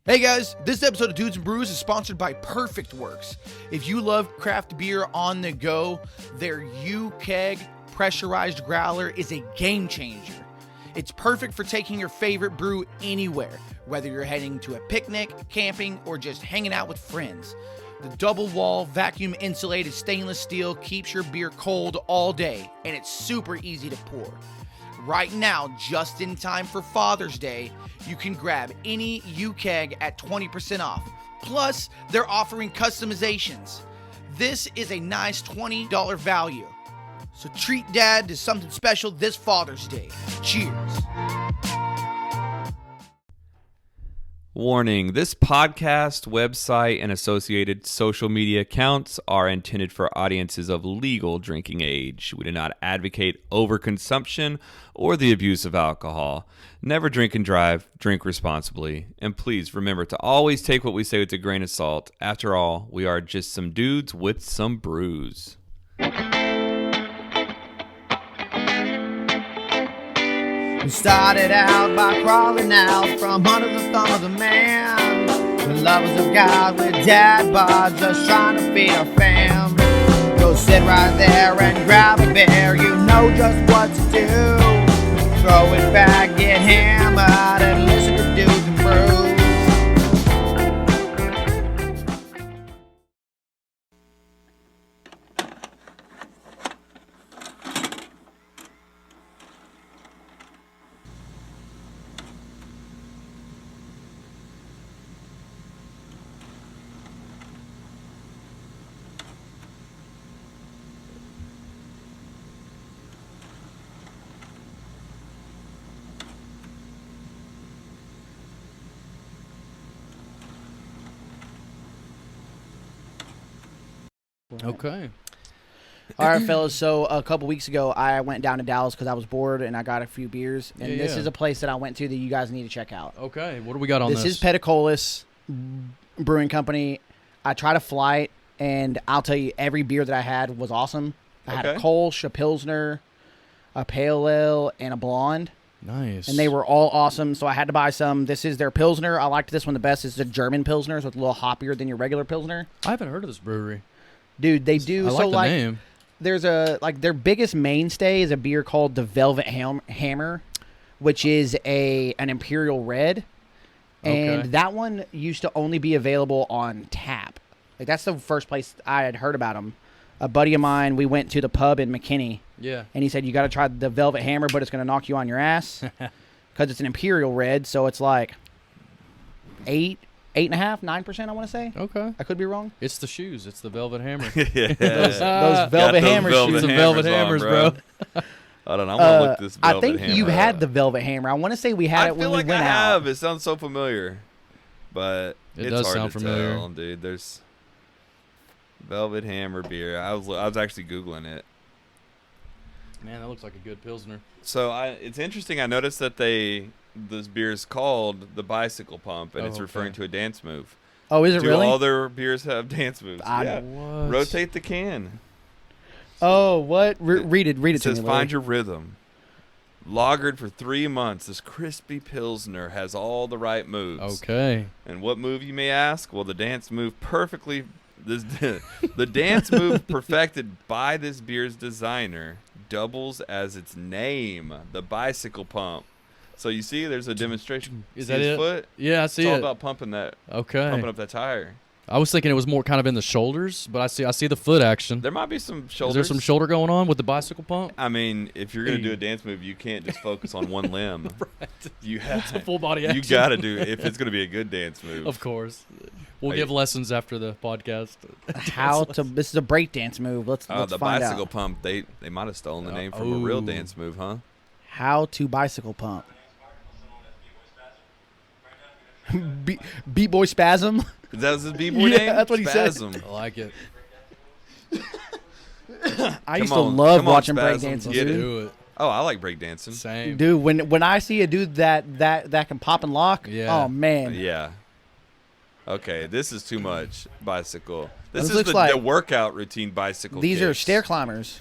Hey guys, this episode of Dudes and Brews is sponsored by Perfect Works. If you love craft beer on the go, their U-Keg pressurized growler is a game changer. It's perfect for taking your favorite brew anywhere, whether you're heading to a picnic, camping, or just hanging out with friends. The double wall, vacuum insulated stainless steel keeps your beer cold all day, and it's super easy to pour. Right now, just in time for Father's Day, you can grab any U-Keg at 20% off. Plus, they're offering customizations. This is a nice $20 value. So treat Dad to something special this Father's Day. Cheers. Warning, this podcast, website, and associated social media accounts are intended for audiences of legal drinking age. We do not advocate overconsumption or the abuse of alcohol. Never drink and drive, drink responsibly. And please remember to always take what we say with a grain of salt. After all, we are just some dudes with some brews. We started out by crawling out from under the thumb of the man. The lovers of God with dad bods, just trying to feed our fam. Go sit right there and grab a beer, you know just what to do. Throw it back, get hammered, and listen to Dudes and Brews. Okay. All right, fellas. So a couple weeks ago, I went down to Dallas because I was bored and I got a few beers. And this is a place that I went to that you guys need to check out. Okay. What do we got on this? This is Peticolas Brewing Company. I tried a flight, and I'll tell you, every beer that I had was awesome. I had a Kolsch, a Pilsner, a Pale Ale, and a Blonde. Nice. And they were all awesome, so I had to buy some. This is their Pilsner. I liked this one the best. It's a German Pilsner, so it's a little hoppier than your regular Pilsner. I haven't heard of this brewery. Dude, they do. I like the name. There's their biggest mainstay is a beer called the Velvet Hammer, which is an Imperial Red, and that one used to only be available on tap. Like that's the first place I had heard about them. A buddy of mine, we went to the pub in McKinney, and he said you got to try the Velvet Hammer, but it's going to knock you on your ass because it's an Imperial Red, so it's like 8.5%, 9%, I want to say. Okay. I could be wrong. It's the shoes. It's the Velvet Hammer. those Velvet Hammer shoes. Some Velvet Hammers, bro. I don't know. I'm going to look this Velvet Hammer. I think you had the Velvet Hammer. I want to say we had it when we went out. I feel like I have. It sounds so familiar. But it does hard sound to familiar. Tell, dude. There's Velvet Hammer beer. I was actually Googling it. Man, that looks like a good Pilsner. So it's interesting. I noticed that this beer is called the Bicycle Pump, and it's referring to a dance move. Oh, is it really? Do all their beers have dance moves? What? Rotate the can. Oh, what? Read it to me. It says, find your rhythm. Lagered for 3 months, this crispy Pilsner has all the right moves. Okay. And what move, you may ask? Well, the dance move the dance move perfected by this beer's designer doubles as its name, the Bicycle Pump. So you see, there's a demonstration. Is see that his it? Foot? Yeah, I see it's it. all about pumping up that tire. I was thinking it was more kind of in the shoulders, but I see the foot action. There might be some shoulders. Is there some shoulder going on with the bicycle pump? I mean, if you're gonna do a dance move, you can't just focus on one limb. Right. You have It's a full body action. You got to do if it's gonna be a good dance move. Of course. We'll give lessons after the podcast. This is a break dance move. Let's the find bicycle out. pump. They might have stolen the name from a real dance move, huh? How to bicycle pump. Beat Boy Spasm. Is that his B-boy name? That's what he Spasm. said. I like it. I used to love watching break dancing. Do it. Oh, I like break dancing. Same. Dude, when I see a dude that can pop and lock, oh man. Yeah. Okay, this is too much bicycle. This looks is like the workout routine bicycle These kicks. are stair climbers.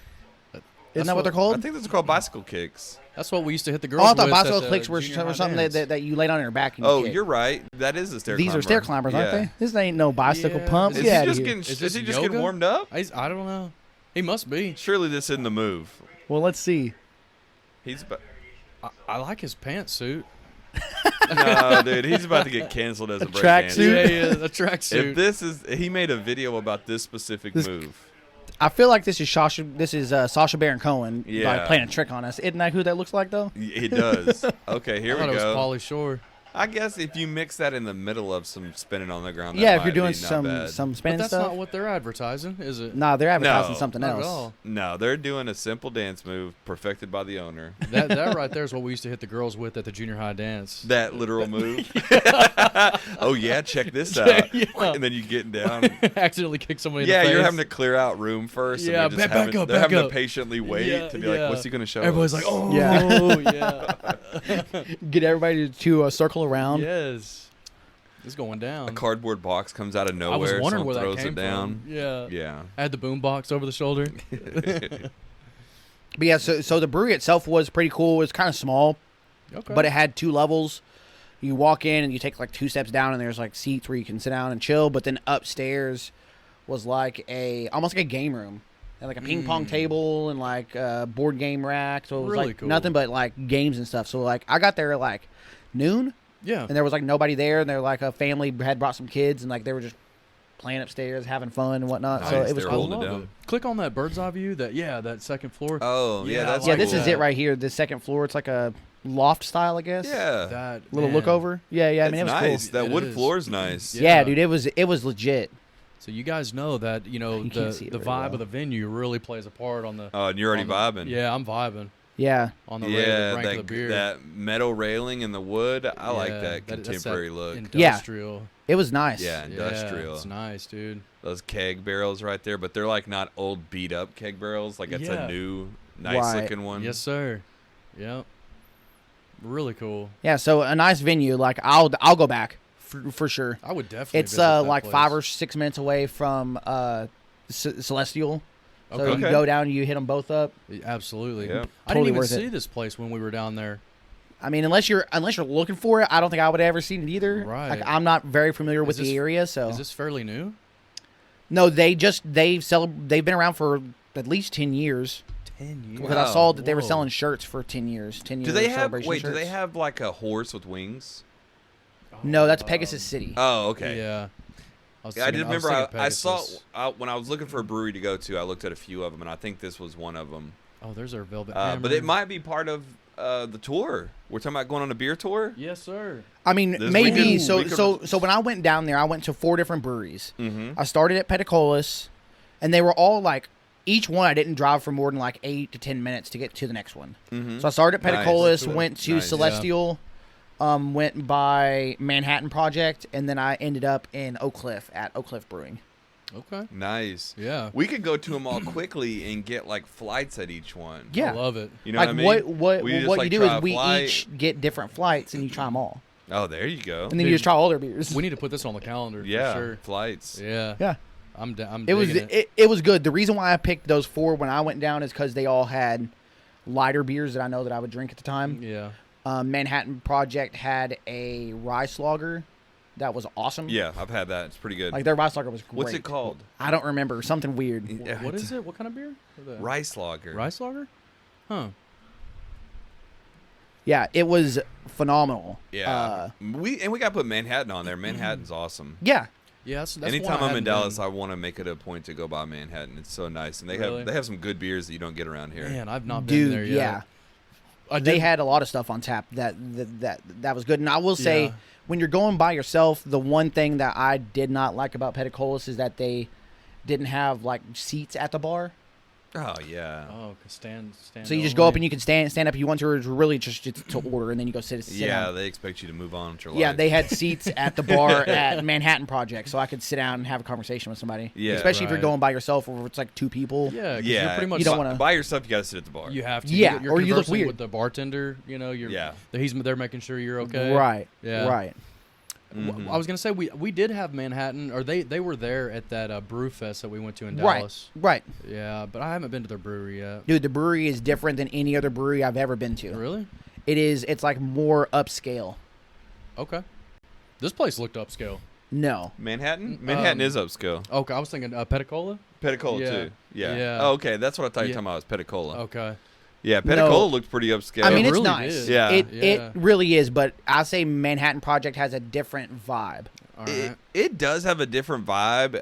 Isn't that what they're called? I think those are called bicycle kicks. That's what we used to hit the Oh, girls I with. thought at bicycle the clicks were junior high something dance. that you laid on your back. And you Oh, kicked. you're right. That is a stair These climber. are stair climbers, aren't Yeah. they? This ain't no bicycle Yeah. pump. Is Is Get he outta just here. getting? Is Is this he just getting yoga? warmed up? I don't know. He must be. Surely this isn't the move. Well, let's see. He's about. I like his pantsuit. No, dude, he's about to get canceled as a break tracksuit? Yeah, the tracksuit. If this is, he made a video about this specific move. I feel like this is Sacha Baron Cohen Yeah. like, playing a trick on us. Isn't that who that looks like, though? It does. Okay, here I thought we it was go. Pauly Shore. I guess if you mix that in the middle of some spinning on the ground, that Yeah, if might you're doing be not some bad. some But spinning that's stuff. not what they're advertising, is it? Nah, they're advertising No, something Not at else. all. No, they're doing a simple dance move perfected by the owner. That right there is what we used to hit the girls with at the junior high dance. That literal move. Oh yeah, check this out. Yeah. And then you get down. Accidentally kick somebody in Yeah, the face. you're having to clear out room first. Yeah, and they're just back up, they're back having up. to patiently wait Yeah, to be like, yeah. what's he going to show Everybody's us? like, oh, Yeah. yeah. Get everybody to circle around. Yes. It's going down. A cardboard box comes out of I nowhere. was wondering someone where that throws came it down. from. Yeah. Yeah. I had the boom box over the shoulder. But yeah, so the brewery itself was pretty cool. It was kind of small, Okay. but it had 2 levels. You walk in and you take like 2 steps down, and there's like seats where you can sit down and chill. But then upstairs was like almost like a game room. And like a ping pong table and like a board game rack. So it was Really like cool. nothing but like games and stuff. So like I got there at like noon, yeah. and there was like nobody there, and they're like a family had brought some kids, and like they were just playing upstairs, having fun and whatnot. So Nice, it was they were cool. holding it love down. it. Click on that bird's eye view. That second floor. Oh, yeah, Yeah, that's I Yeah, like this cool. is it right here. The second floor. It's like a loft style, I guess. Yeah. That Little man. look over. Yeah, I mean it It's was nice. cool. That It wood is. floor's nice. Yeah. Yeah, dude, it was legit. So you guys know that You can't the see it the very vibe well. of the venue really plays a part on the. Oh, and you're already on the- vibing. Yeah, I'm vibing Yeah. on the Yeah, rank of the beer. that metal railing and the wood. I like Yeah, that that's contemporary look. Industrial. It was nice. Yeah, industrial. Yeah, it's nice, dude. Those keg barrels right there, but they're like not old beat up keg barrels. Like it's Yeah. a new, nice Right. looking one. Yes, sir. Yep. Really cool. Yeah, so a nice venue. Like I'll go back for sure. I would definitely. It's visit that like place. 5 or 6 minutes away from Celestial. So Okay. you go down and you hit them both up. Absolutely. Yeah. I Totally didn't even worth it. see this place when we were down there. I mean, unless you're looking for it, I don't think I would have ever seen it either. Right. Like I'm not very familiar with this- the area, so Is this fairly new? no. They've been around for at least 10 years. 10 years. Because I saw that they were Whoa. selling shirts for 10 years. 10 years. Do they have? celebration Wait, do shirts. they have like a horse with wings? No, that's Pegasus City. Oh, okay. Yeah. Yeah, I did remember. thinking I saw Pegasus. when I was looking for a brewery to go to. I looked at a few of them, and I think this was one of them. Oh, there's our Velvet But Hammer. it might be part of the tour. We're talking about going on a beer tour. Yes, sir. I mean, This maybe. weekend- So when I went down there, I went to 4 different breweries. Mm-hmm. I started at Peticolas, and they were all like, each one I didn't drive for more than like 8 to 10 minutes to get to the next one. Mm-hmm. So I started at Nice. Peticolas, went to Nice. Celestial, went by Manhattan Project, and then I ended up in Oak Cliff at Oak Cliff Brewing. Okay. Nice. Yeah. We could go to them all quickly and get like flights at each one. Yeah. I love it. You know Like what I mean? what We just, you like, do try is a we flight. each get different flights and you try them all, Oh, there you go. and then you Dude, just try all their beers. We need to put this on the calendar. Yeah, For sure. flights. Yeah. Yeah. I'm It was digging it was good. The reason why I picked those 4 when I went down is because they all had lighter beers that I know that I would drink at the time. Yeah. Manhattan Project had a rice lager that was awesome. Yeah, I've had that. It's pretty good. Like their rice lager was great. What's it called? I don't remember. Something weird. Yeah, What it's is it? What kind of beer? Rice lager. Rice lager? Huh. Yeah, it was phenomenal. Yeah. we got to put Manhattan on there. Manhattan's awesome. Yeah. Yeah. That's Anytime one I I'm in hadn't Dallas, been- I want to make it a point to go by Manhattan. It's so nice, and they Really? have some good beers that you don't get around here. Man, I've not been Dude, there yet. yeah. I They did- had a lot of stuff on tap that was good. And I will say, Yeah. when you're going by yourself, the one thing that I did not like about Peticolas is that they didn't have like seats at the bar. Oh yeah. Oh, stand. So you just go up and you can stand up if you want to, or it's really just to order, and then you go sit Yeah, down. they expect you to move on with your Yeah, life. they had seats at the bar at Manhattan Project, so I could sit down and have a conversation with somebody. Yeah. Especially if you're Right. going by yourself, or if it's like 2 people. Yeah. 'cause Yeah, You're pretty much. You don't wanna- by yourself. You got to sit at the bar. You have to. Yeah, You're or you look conversing weird. with the bartender. You know, Yeah. They're making sure you're okay. Right. Yeah. Right. I was gonna say we did have Manhattan, or they were there at that brew fest that we went to in Right. Dallas. Right. Yeah, but I haven't been to their brewery yet. Dude, the brewery is different than any other brewery I've ever been to. Really? It's like more upscale. Okay. This place looked upscale. No. Manhattan? Manhattan is upscale. Okay, I was thinking Peticola. Peticola Yeah. too. Yeah. Yeah. Oh, okay, that's what I thought you were Yeah. talking about. Was Peticola. Okay. Yeah, Peticola No. looked pretty upscale. I mean, it's really nice. did. Yeah. It Yeah. really is, but I say Manhattan Project has a different vibe. All right. It does have a different vibe.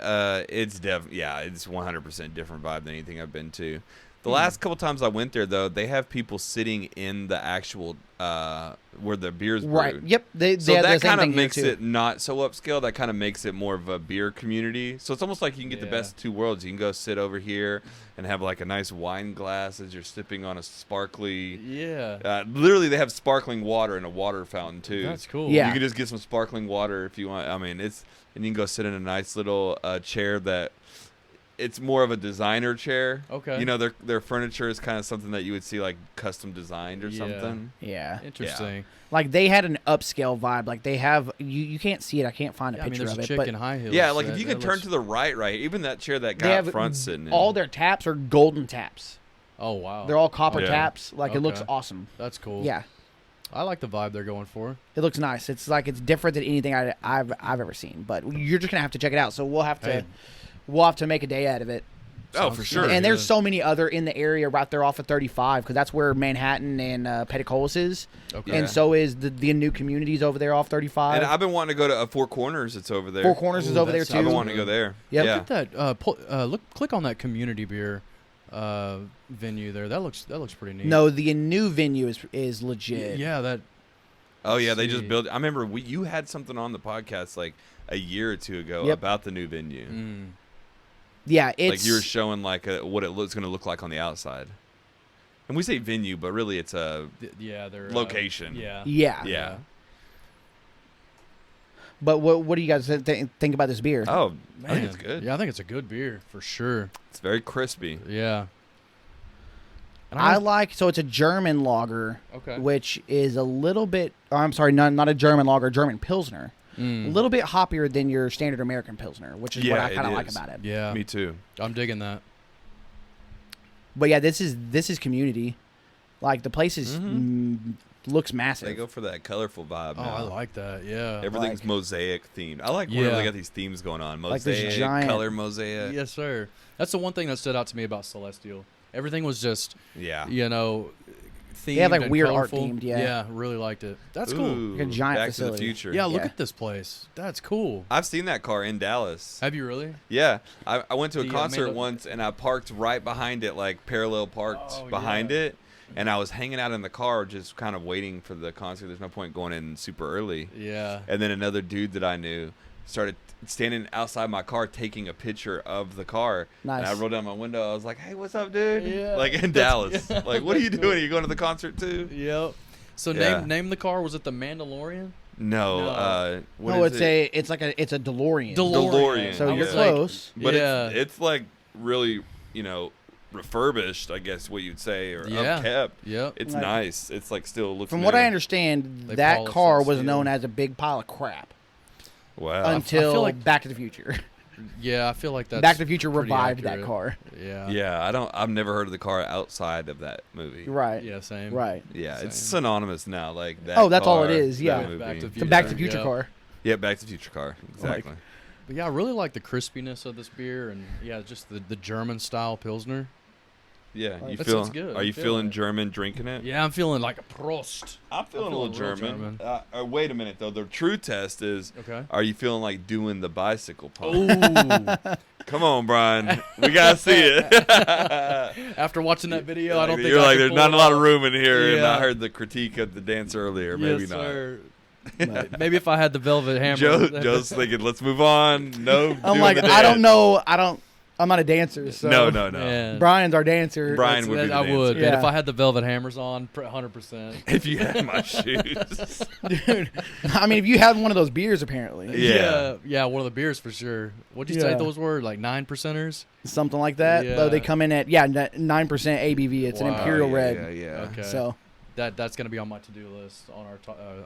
It's 100% different vibe than anything I've been to. The last couple times I went there, though, they have people sitting in the actual where the beer's brewed. Right. Yep. They So have the that same kind of thing here, makes too. it not so upscale. That kind of makes it more of a beer community. So it's almost like you can get the Yeah. best of two worlds. You can go sit over here and have like a nice wine glass as you're sipping on a sparkly. Yeah. Literally, they have sparkling water in a water fountain too. That's cool. Yeah. You can just get some sparkling water if you want. I mean, and you can go sit in a nice little chair that. It's more of a designer chair. Okay. You know, their furniture is kind of something that you would see like custom designed or Yeah. something. Yeah. Interesting. Like they had an upscale vibe. Like they have you can't see it. I can't find a Yeah, I mean, picture there's of a it. chick But in high heels. Yeah, like if that- you can that turn looks- to the right, even that chair that they guy have up front sitting in. all their taps are golden taps. Oh wow. They're all copper Yeah. taps. Like it looks Okay. awesome. That's cool. Yeah. I like the vibe they're going for. It looks nice. It's like it's different than anything I've ever seen. But you're just gonna have to check it out. So we'll have to make a day out of it. Oh, Sounds for good. sure. And there's so many other in the area right there off of 35 because that's where Manhattan and Peticolas is. Okay. Yeah. And so is the new communities over there off 35. And I've been wanting to go to Four Corners. It's over there. Four Corners is Ooh, over there that too. I've been sounds wanting to go there. Yep. Yeah. Look at that. Click on that community beer venue there. That looks pretty neat. No, the new venue is legit. Yeah, that. Oh yeah, they just See. built. I remember you had something on the podcast like a year or two ago Yep. about the new venue. Yeah, it's Like you were showing like what it looks going to look like on the outside. And we say venue, but really it's a Yeah, they're location. Yeah. yeah. Yeah. But what do you guys think about this beer? Oh, Man. I think it's good. Yeah, I think it's a good beer for sure. It's very crispy. Yeah. And I like so it's a German lager, Okay. which is a little bit. Oh, I'm sorry, not a German lager, German Pilsner. A little bit hoppier than your standard American Pilsner, which is what Yeah, I kind of it like is. about it. Yeah. Me too. I'm digging that. But yeah, this is community. Like the place is looks massive. They go for that colorful vibe. Oh, now. I like that. Yeah. Everything's like- mosaic themed. I like whenever Yeah. they got these themes going on. Like this Mosaic, giant- color mosaic. Yes, sir. That's the one thing that stood out to me about Celestial. Everything was just, Yeah. themed. They have, like, and weird art colorful. themed, yeah. Yeah, really liked it. That's cool. Ooh, Like a giant Back facility. to the Future. Yeah, look Yeah. at this place. That's cool. I've seen that car in Dallas. Have you really? Yeah, I went to a The, concert Amanda- once, and I parked right behind it, like parallel parked Oh, behind yeah. it, and I was hanging out in the car, just kind of waiting for the concert. There's no point going in super early. Yeah. And then another dude that I knew started standing outside my car taking a picture of the car. Nice. And I rolled down my window. I was like, "Hey, what's up, dude?" Yeah. Like in Dallas. Like, what are you doing? Are you going to the concert too? Yep. So Yeah. name the car. Was it the Mandalorian? No. No. What No, is it's like a DeLorean. DeLorean. So I you're was close. But yeah. it's like really, refurbished, I guess what you'd say, or Yeah. upkept. Yep. It's Like- nice. It's like still looks From new. what I understand, They that polished car it, was yeah. known as a big pile of crap Wow. until feel like- Back to the Future. Yeah, I feel like that's Back to the Future pretty revived accurate. that car. Yeah. Yeah, I've never heard of the car outside of that movie. Right. Yeah. Same. Right. Yeah, it's Same. synonymous now. Like that. Oh, that's all car, it is, that yeah. movie. Back to It's a Back to the Future, Future yeah. car. Yeah, Back to the Future car. Exactly. But yeah, I really like the crispiness of this beer, and yeah, just the German style Pilsner. Yeah, you That feel? sounds good. Are I'm you feeling feeling it. German drinking it? Yeah, I'm feeling like a Prost. I'm feeling a feeling little real German. German. Wait a minute though. The true test is: Okay. are you feeling like doing the bicycle pump? Ooh. Come on, Brian. We gotta see it. After watching that video, I don't think you're I like, can there's pull not it a lot of off. room in here, and I Yeah. heard the critique of the dance earlier. Maybe Yes, not. sir. Maybe if I had the velvet hammer. Joe's thinking, let's move on. No, I'm doing like, the I don't dance. know. I'm not a dancer. So No. Man. Brian's our dancer. Brian would be the I would, dancer. man. Yeah. If I had the velvet hammers on, 100%. If you had my shoes. Dude, I mean, if you had one of those beers, apparently. Yeah. Yeah, one of the beers for sure. What'd you say Yeah. those were? Like 9%ers? Something like that. Yeah. Though they come in at 9% ABV. It's an Wow. Imperial Red. Yeah. Okay. So that's gonna be on my to-do list on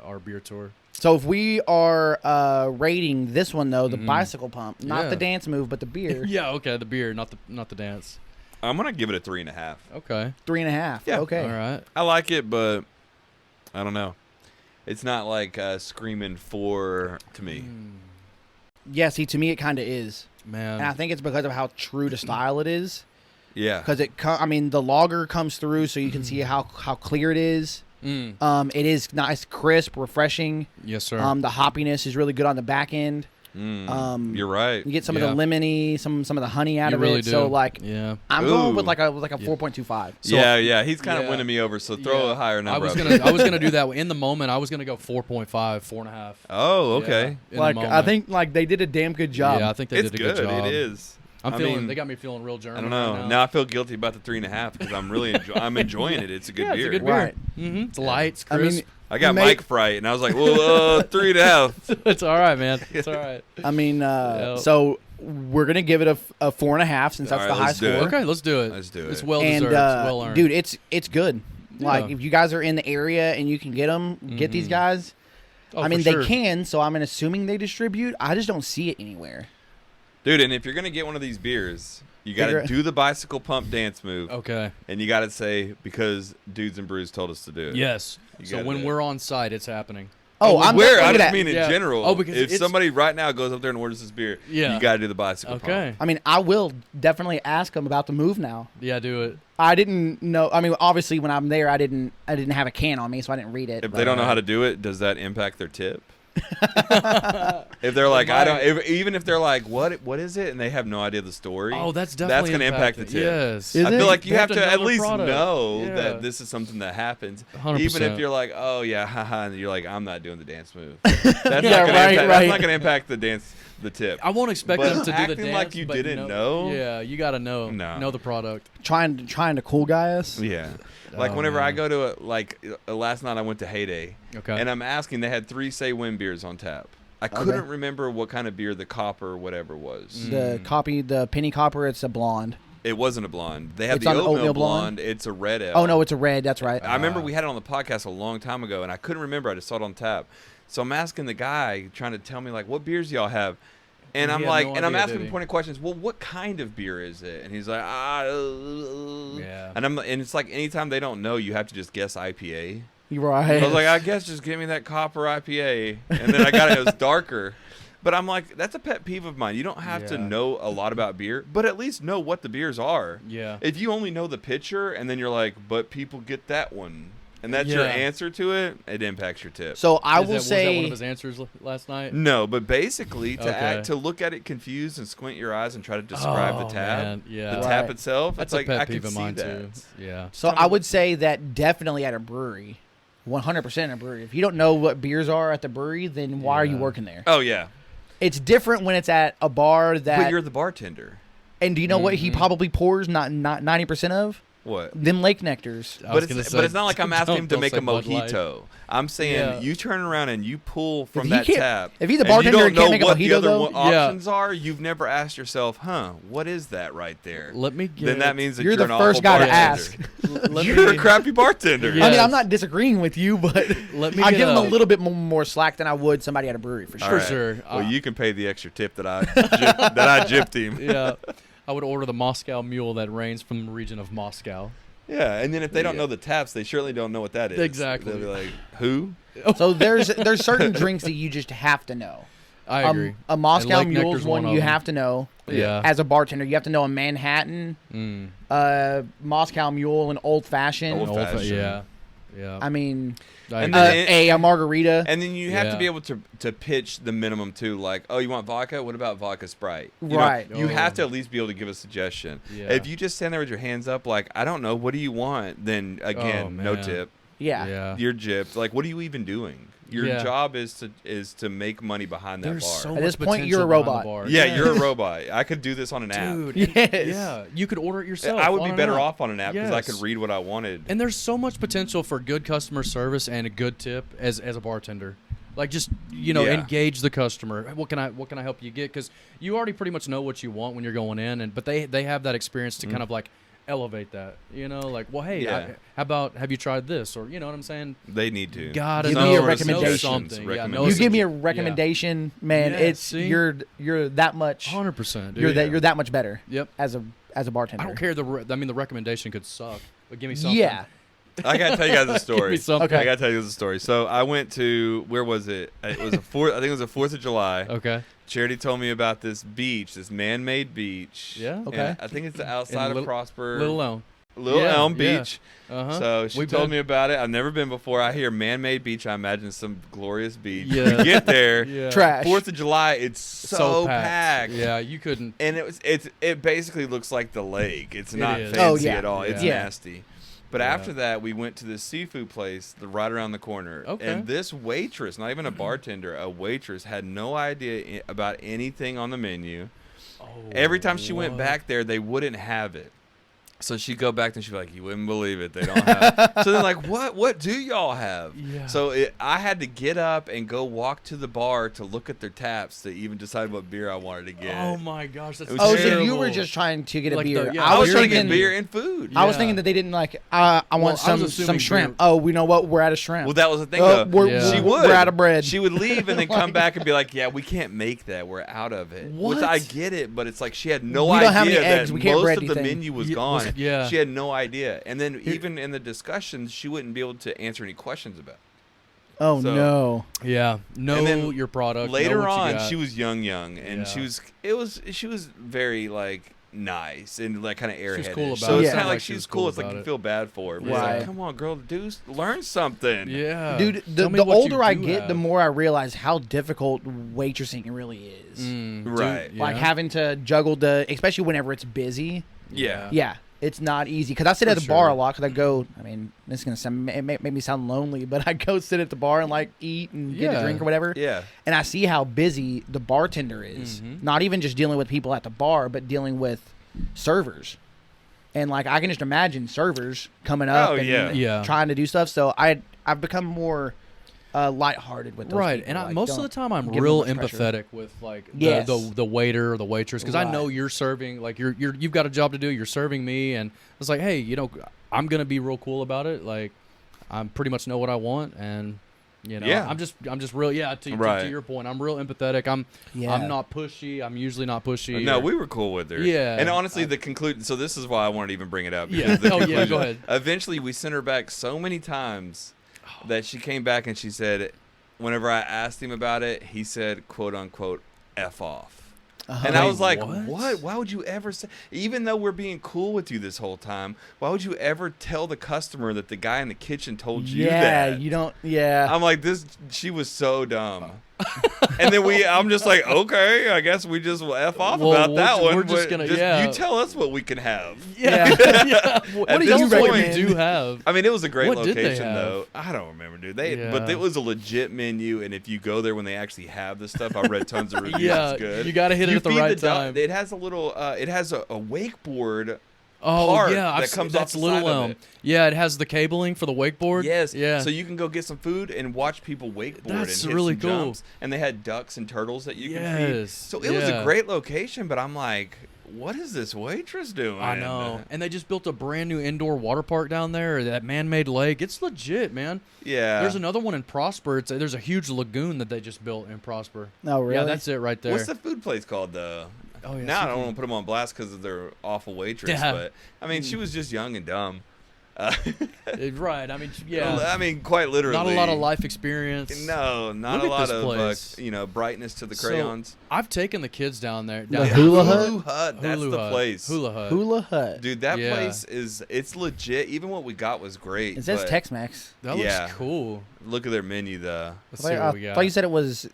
our beer tour. So if we are rating this one though, the bicycle pump, not the dance move, but the beer. Yeah, okay, the beer, not the dance. I'm gonna give it a 3.5. Okay. 3.5. Yeah. Okay. All right. I like it, but I don't know. It's not like screaming 4 to me. Yeah. See, to me, it kind of is, Man. and I think it's because of how true to style it is. Yeah. Because the lager comes through, so you can see how clear it is. It is nice, crisp, refreshing. Yes, sir. The hoppiness is really good on the back end. You're right. You get some of the lemony, some of the honey out You of really it. do. So like, yeah. I'm going with like a 4.25. So yeah. He's kind of winning me over. So throw a higher number. I was gonna do that in the moment. I was gonna go 4.5, 4.5. Oh, okay. Yeah, like I think like they did a damn good job. Yeah, I think they It's did a good job. It is. They got me feeling real German. I don't know. Right now I feel guilty about the 3.5 because I'm really I'm enjoying it. It's a good Yeah, beer. it's a good beer. Right. It's light. It's I crisp. mean, I got mic fright, and I was like, well, 3.5. it's all right, man. It's all right. I mean, so we're gonna give it a 4.5 since that's All the right, high let's do score. it. Okay, let's do it. Let's do It's it. well And deserved. It's well earned. dude, it's good. Like Yeah. if you guys are in the area and you can get them, get these guys. Oh, I mean, for sure. they can. So I'm assuming they distribute. I just don't see it anywhere. Dude, and if you're going to get one of these beers, you got to do the bicycle pump dance move. Okay. And you got to say, because Dudes and Brews told us to do it. Yes. You So gotta when do it. we're on site, it's happening. Oh, I'm where? definitely I gonna- just mean in Yeah. general. Oh, because if it's- somebody right now goes up there and orders this beer, Yeah. you got to do the bicycle Okay. pump. I mean, I will definitely ask them about the move now. Yeah, do it. I didn't know. I mean, obviously, when I'm there, I didn't have a can on me, so I didn't read it. If but- they don't know how to do it, does that impact their tip? If they're like, I don't, even if they're like, what is it, and they have no idea the story. Oh, that's definitely going to impact the tip. Yes. Is I it? feel like They you have have to to know at the least product. know Yeah. that this is something that happens. 100%. Even if you're like, oh yeah, haha, and you're like, I'm not doing the dance move. That's not Yeah, gonna right, impact, right. That's not going to impact the tip. I won't expect But them to do the acting dance. like you but didn't know? Yeah, you got to know. No. Know the product. trying to cool guy us. Yeah. Like Oh, whenever I man. go to last night I went to Heyday. Okay. And I'm asking, they had 3 Say When beers on tap. I couldn't remember what kind of beer the copper or whatever was. The penny copper. It's a blonde. It wasn't a blonde. They have It's the on oatmeal, oatmeal blonde. blonde? It's a red ale. Oh no, it's a red. That's right. I remember we had it on the podcast a long time ago, and I couldn't remember. I just saw it on tap. So I'm asking the guy, trying to tell me like, what beers do y'all have? And He I'm had like, no and I'm idea, asking did him he? pointed questions. Well, what kind of beer is it? And he's like, Yeah. And it's like anytime they don't know, you have to just guess IPA. You're right. I was like, I guess just give me that copper IPA. And then I got it. It was darker. But I'm like, that's a pet peeve of mine. You don't have to Yeah. know a lot about beer, but at least know what the beers are. Yeah. If you only know the pitcher and then you're like, but people get that one, and that's your Yeah. answer to it, it impacts your tip. So I will Was that one say, of his answers last night? No, but basically Okay. to look at it confused and squint your eyes and try to describe the Oh, tab, man. Yeah. the Right. tap itself. That's it's like a pet I can peeve of see mine that. too. Yeah. so I would say that definitely at a brewery, 100% at a brewery. If you don't know what beers are at the brewery, then why are you Yeah. working there? Oh yeah, It's different when it's at a bar but that. you're the bartender. And do you know what he probably pours? Not 90% of What? them lake nectars. I was But gonna it's, say, but it's not like I'm asking him to don't make say a Bud Light. mojito. I'm saying Yeah. you turn around and you pull from he that can't- tap. if he's a and bartender you and don't can't know make a what the mojito, other though? Yeah. options are, you've never asked yourself, what is that right there? Let me get. Then that means that You're you're the an awful first guy to bartender. ask. Let You're me, a crappy bartender. Yeah. I mean, Yes. I'm not disagreeing with you, but Let me I get give him a a- little bit more slack than I would somebody at a brewery for All sure. For sure. Well, you can pay the extra tip that I gypped him. Yeah. I would order the Moscow Mule that reigns from the region of Moscow. Yeah, and then if they don't know the taps, they surely don't know what that is. Exactly. They'll be like, who? So there's certain drinks that you just have to know. I agree. A Moscow And Lake Mule's Nectar's one one of you them. have to know. Yeah. As a bartender, you have to know a Manhattan, Moscow Mule, and Old Fashioned. Old Fashioned. Yeah. Yeah. I mean, And agree. then a margarita. And then you have to Yeah. be able to pitch the minimum too. Like, oh, you want vodka? What about vodka Sprite? You know, Right. you Oh. have to at least be able to give a suggestion. Yeah. If you just stand there with your hands up, like, I don't know, what do you want? Then again, Oh, no man. tip. yeah. Yeah. You're gypped. Like, what are you even doing? Your Yeah. job is to make money behind that There's bar. so At much this point, you're a potential behind the robot. bar. yeah, Yes. you're a robot. I could do this on an app. Dude. Yes. Yeah. You could order it yourself. I would on be an better app. off on an app because I Yes. could read what I wanted. And there's so much potential for good customer service and a good tip as a bartender. Like just Yeah. engage the customer. What can I help you get? Because you already pretty much know what you want when you're going in, but they have that experience to kind of like elevate that. You know, like, well, hey, Yeah. how about have you tried this? Or you know what I'm saying? They need to. Gotta Give me a know recommendation. something. Yeah, You give me a recommendation, man. Yeah, It's see? you're that much. 100%. You're that much better. Yep. As a bartender. I don't care. The recommendation could suck, but give me something. Yeah. I gotta tell you guys a Give story. me something. Okay. I gotta tell you guys a story. So I went to, where was it? It was I think it was the 4th of July. Okay. Charity told me about this beach, this man-made beach. Yeah. And Okay. I think it's outside of Prosper. Little Elm. Little Yeah, Elm yeah. Beach. Uh-huh. So she We've told been. me about it. I've never been before. I hear man-made beach. I imagine some glorious beach. Yeah. We get there. Yeah. Trash. 4th of July. It's so packed. Yeah, you couldn't. And it basically looks like the lake. It's not is. fancy Oh, yeah. at all. It's Yeah. nasty. But Yeah. after that, we went to this seafood place right around the corner. Okay. And this waitress, not even a bartender, a waitress, had no idea about anything on the menu. Oh, Every time she went what? back there, they wouldn't have it. So she'd go back and she'd be like, you wouldn't believe it. They don't have it. So they're like, what do y'all have? Yeah. So I had to get up and go walk to the bar to look at their taps to even decide what beer I wanted to get. Oh my gosh, that's It was Oh, terrible. so you were just trying to get a Like beer. the- yeah, I was beer trying to and- get beer and food. I was Yeah. thinking that they didn't like. I want I was some assuming shrimp. beer- Oh, we know what? We're out of shrimp. Well, that was the thing, Oh, though. we're, Yeah. She we're would. out of bread. She would leave and then come Like- back and be like, "Yeah, we can't make that. We're out of it." Which What? I get it, but it's like she had no We idea don't have any that eggs. We can't most bread of the anything. menu was Yeah, gone. yeah. She had no idea, and then even in the discussions, she wouldn't be able to answer any questions about it. oh so- no. Yeah, know And then your product. know Later what you on, got. she was young, and Yeah. she was very like nice and like kind of airheaded. cool about so it. it's Yeah. kind of Like like she she's was cool. cool It's like about you it. feel bad for her. But Right. it's like, come on, girl, learn something. Yeah, Dude, the Tell me what you older I do get, have. the more I realize how difficult waitressing really is. Dude, Right. Like yeah. having to juggle especially whenever it's busy. Yeah. Yeah, it's not easy. Because I sit For at the bar sure. a lot. Because I go. I mean, this is gonna sound make me sound lonely, but I go sit at the bar and like eat and get a Yeah. drink or whatever. Yeah. And I see how busy the bartender is. Mhm. Not even just dealing with people at the bar, but dealing with servers. And like I can just imagine servers coming up Oh, and yeah. Yeah. trying to do stuff. So I've become more lighthearted with those Right, people. and Like, most of don't the time I'm give them real much pressure. empathetic with like Yes. the waiter or the waitress because I know Right. you're serving like you've got a job to do. You're serving me, and it's like, hey, I'm gonna be real cool about it. Like I pretty much know what I want, and Yeah. I'm just real. Yeah, to Right. your point, I'm real empathetic. I'm not pushy. I'm usually not pushy. No, or- we were cool with her. Yeah. And honestly, the conclusion. So this is why I wanted to even bring it up. Yeah. because the Oh, yeah, conclusion- go ahead. Eventually, we sent her back so many times that she came back and she said, whenever I asked him about it, he said, "quote unquote, f off." And I Wait, was like, what? what? Why would you ever say, even though we're being cool with you this whole time, why would you ever tell the customer that the guy in the kitchen told you Yeah, that? you don't. Yeah. I'm like, she was so dumb. And then I'm just like, okay, I guess we just will F off Well, about we're that ju- one. we're just but gonna- yeah. You tell us what we can have. Yeah. yeah. What At do this you point- what you do have? I mean, it was a great What did they location, have? though. I don't remember, dude. But Yeah. it was a legit menu, and if you go there when they actually have the stuff, I read tons of reviews. Yeah, It's good. you gotta hit it at the feed right dog- time. It has a little. It has a wakeboard. Oh part yeah, that comes off that's the Little side of Elm. it. Yeah, it has the cabling for the wakeboard. Yes. Yeah. So you can go get some food and watch people wakeboard That's and hit really some cool. jumps. And they had ducks and turtles that you can feed. Yes, So it was a yeah. great location, but I'm like, what is this waitress doing? I know. And they just built a brand new indoor water park down there. That man-made lake. It's legit, man. Yeah. There's another one in Prosper. There's a huge lagoon that they just built in Prosper. No, really. Yeah, that's it right there. What's the food place called, though? Oh, yeah, now I don't seafood. want to put them on blast because of their awful waitress, Yeah. but I mean, she was just young and dumb. Right. I mean, yeah. I mean, quite literally. Not a lot of life experience. No, not Look a at lot this of place. brightness to the So, crayons. I've taken the kids down there. The Down Hula Hut? Hula Hut, that's Hula the Hut. place. Hula Hut. Hula Hut. Dude, that Yeah. place it's legit. Even what we got was great. It says but Tex-Mex. That looks Yeah. cool. Look at their menu, though. Let's I see thought what we got. thought you said it was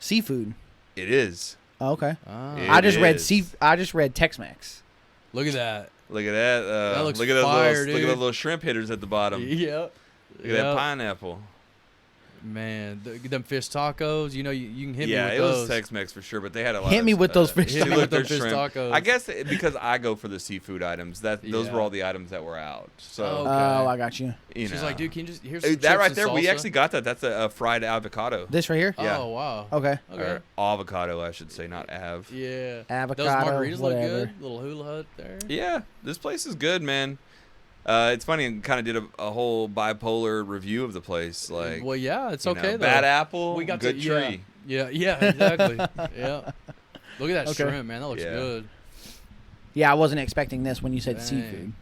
seafood. It is. Oh, okay. Ah. It I just read is. I just read Tex-Mex. Look at that. Look at that. That looks look at those fire, look at dude. those little shrimp hitters at the bottom. Yeah. Look at that pineapple. Man, them fish tacos, you can hit me Yeah, with it those. was Tex-Mex for sure, but they had a lot Hit of me with those fish Hit me look, with them there's fish shrimp. tacos. I guess because I go for the seafood items. Those were Yeah. all the items that were out. So Okay. Oh, I got you. you She's know. like, dude, can you just here's some that chips right and there, we salsa? actually got that. That's a fried avocado. This right here? Yeah. Oh, wow. Okay. Okay. Or avocado, I should say, not av. Yeah. Avocado, Those margaritas whatever. look good. Little hula hut there. Yeah, this place is good, man. It's funny, I kind of did a whole bipolar review of the place. Like, Well, yeah, it's you know, okay though. bad apple, We got good to, tree. Yeah, exactly. Yeah. Look at that Okay. shrimp, man. That looks Yeah. good. Yeah, I wasn't expecting this when you said Dang. seafood.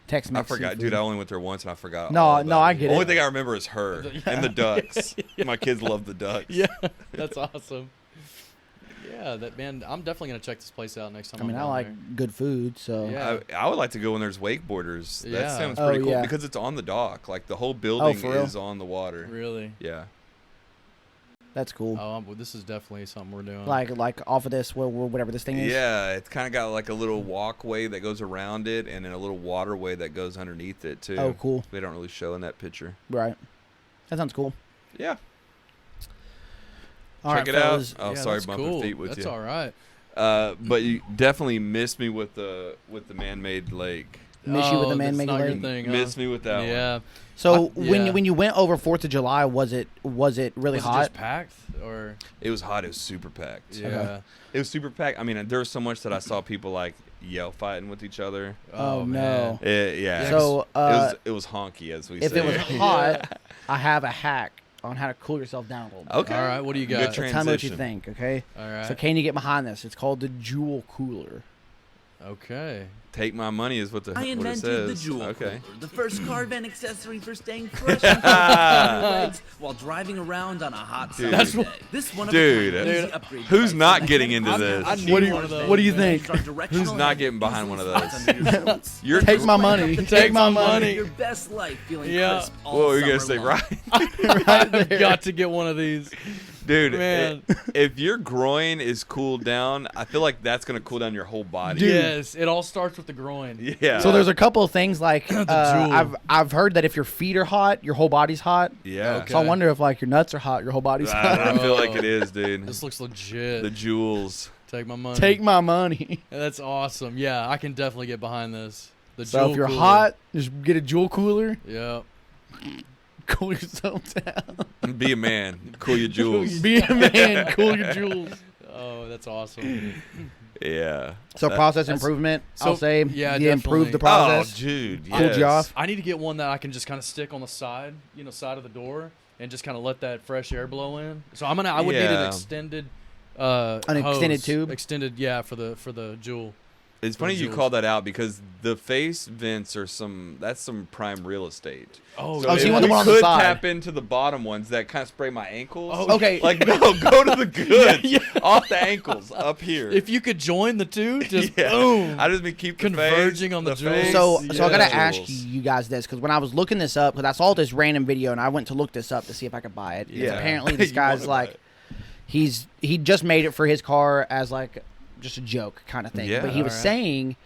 Tex-Mex I forgot, seafood. dude. I only went there once and I forgot. No, all about no, I it. get The only it. thing I remember is her and the ducks. My kids love the ducks. Yeah, that's awesome. Yeah, man. I'm definitely gonna check this place out next time. I mean, I'm I down like there. good food, so. Yeah. I would like to go when there's wakeboarders. That Yeah. sounds Oh, pretty cool yeah. because it's on the dock. Like the whole building for real? is on the water. Really. Yeah. That's cool. Oh, well, this is definitely something we're doing. Like off of this, whatever this thing is. Yeah, it's kind of got like a little walkway that goes around it and then a little waterway that goes underneath it too. Oh, cool. They don't really show in that picture. Right. That sounds cool. Yeah. All Check right, it fellas. out. Oh, yeah, sorry, that's bumping cool. feet with That's you. all right. But you definitely missed me with the man-made lake. Miss you with the Oh, man-made that's not your lake? thing, huh? Missed me with that one. Yeah. So yeah. when you went over 4th of July, was it really Was it hot? just packed or? It was hot. It was super packed. Yeah. It was super packed. I mean, there was so much that I saw people like yell fighting with each other. Oh, man. no. Yeah. So it was honky, as we if say. it was hot, I have a hack on how to cool yourself down a little bit. Okay. All right. What do you Good got? transition. Tell me what you think, okay? All right. So can you get behind this? It's called the Jewel Cooler. Okay. Take my money is what I it invented says. the Jewel Okay. Cooler, the first car van accessory for staying fresh and comfortable on your legs while driving around on a hot Dude. summer day. This one of Dude, a kind easy upgrade who's device not with getting into magnetic this? pump What do you- one of those what do you that think? start directional Who's not and getting behind one of easily those? spots under your boots. You're Take my money. Take my money. Your best life feeling Yeah. crisp all Whoa, you're gonna say summer long. right, I've got to get one of these. dude? Man. If your groin is cooled down, I feel like that's gonna cool down your whole body. Yes, it all starts with the groin. Yeah. So there's a couple of things like Jewel. I've heard that if your feet are hot, your whole body's hot. Yeah. Okay. So I wonder if like your nuts are hot, your whole body's hot. I feel like it is, dude. This looks legit. The jewels. Take my money. Take my money. That's awesome. Yeah, I can definitely get behind this. The So Jewel if you're Cooler. hot, just get a Jewel Cooler. Yeah. Cool yourself down. Be a man. Cool your jewels. Be a man. Cool your jewels. Oh, that's awesome. Yeah. So That- process improvement, so- I'll say. yeah, you improve the definitely. Oh, process. dude. Cooled Yes. you off. I need to get one that I can just kind of stick on the side, side of the door, and just kind of let that fresh air blow in. So I would need an Yeah. extended, extended hose. tube? Extended, yeah, for the Jewel. It's funny you jewels. call that out because the face vents are that's some prime real estate. Oh, so if you want the we one on the could side. tap into the bottom ones that kind of spray my ankles. Oh, Okay. Like no, go to the goods off the ankles up here. if you could join the two, just Yeah. boom. I just mean keep the Converging face, on the jewels. face, So I gotta yeah. ask Jewels. you guys this because when I was looking this up, because I saw this random video and I went to look this up to see if I could buy it. 'Cause Yeah. Apparently this You guy's wanna buy like, it. he just made it for his car as like just a joke kind of thing. Yeah. But he was Alright. saying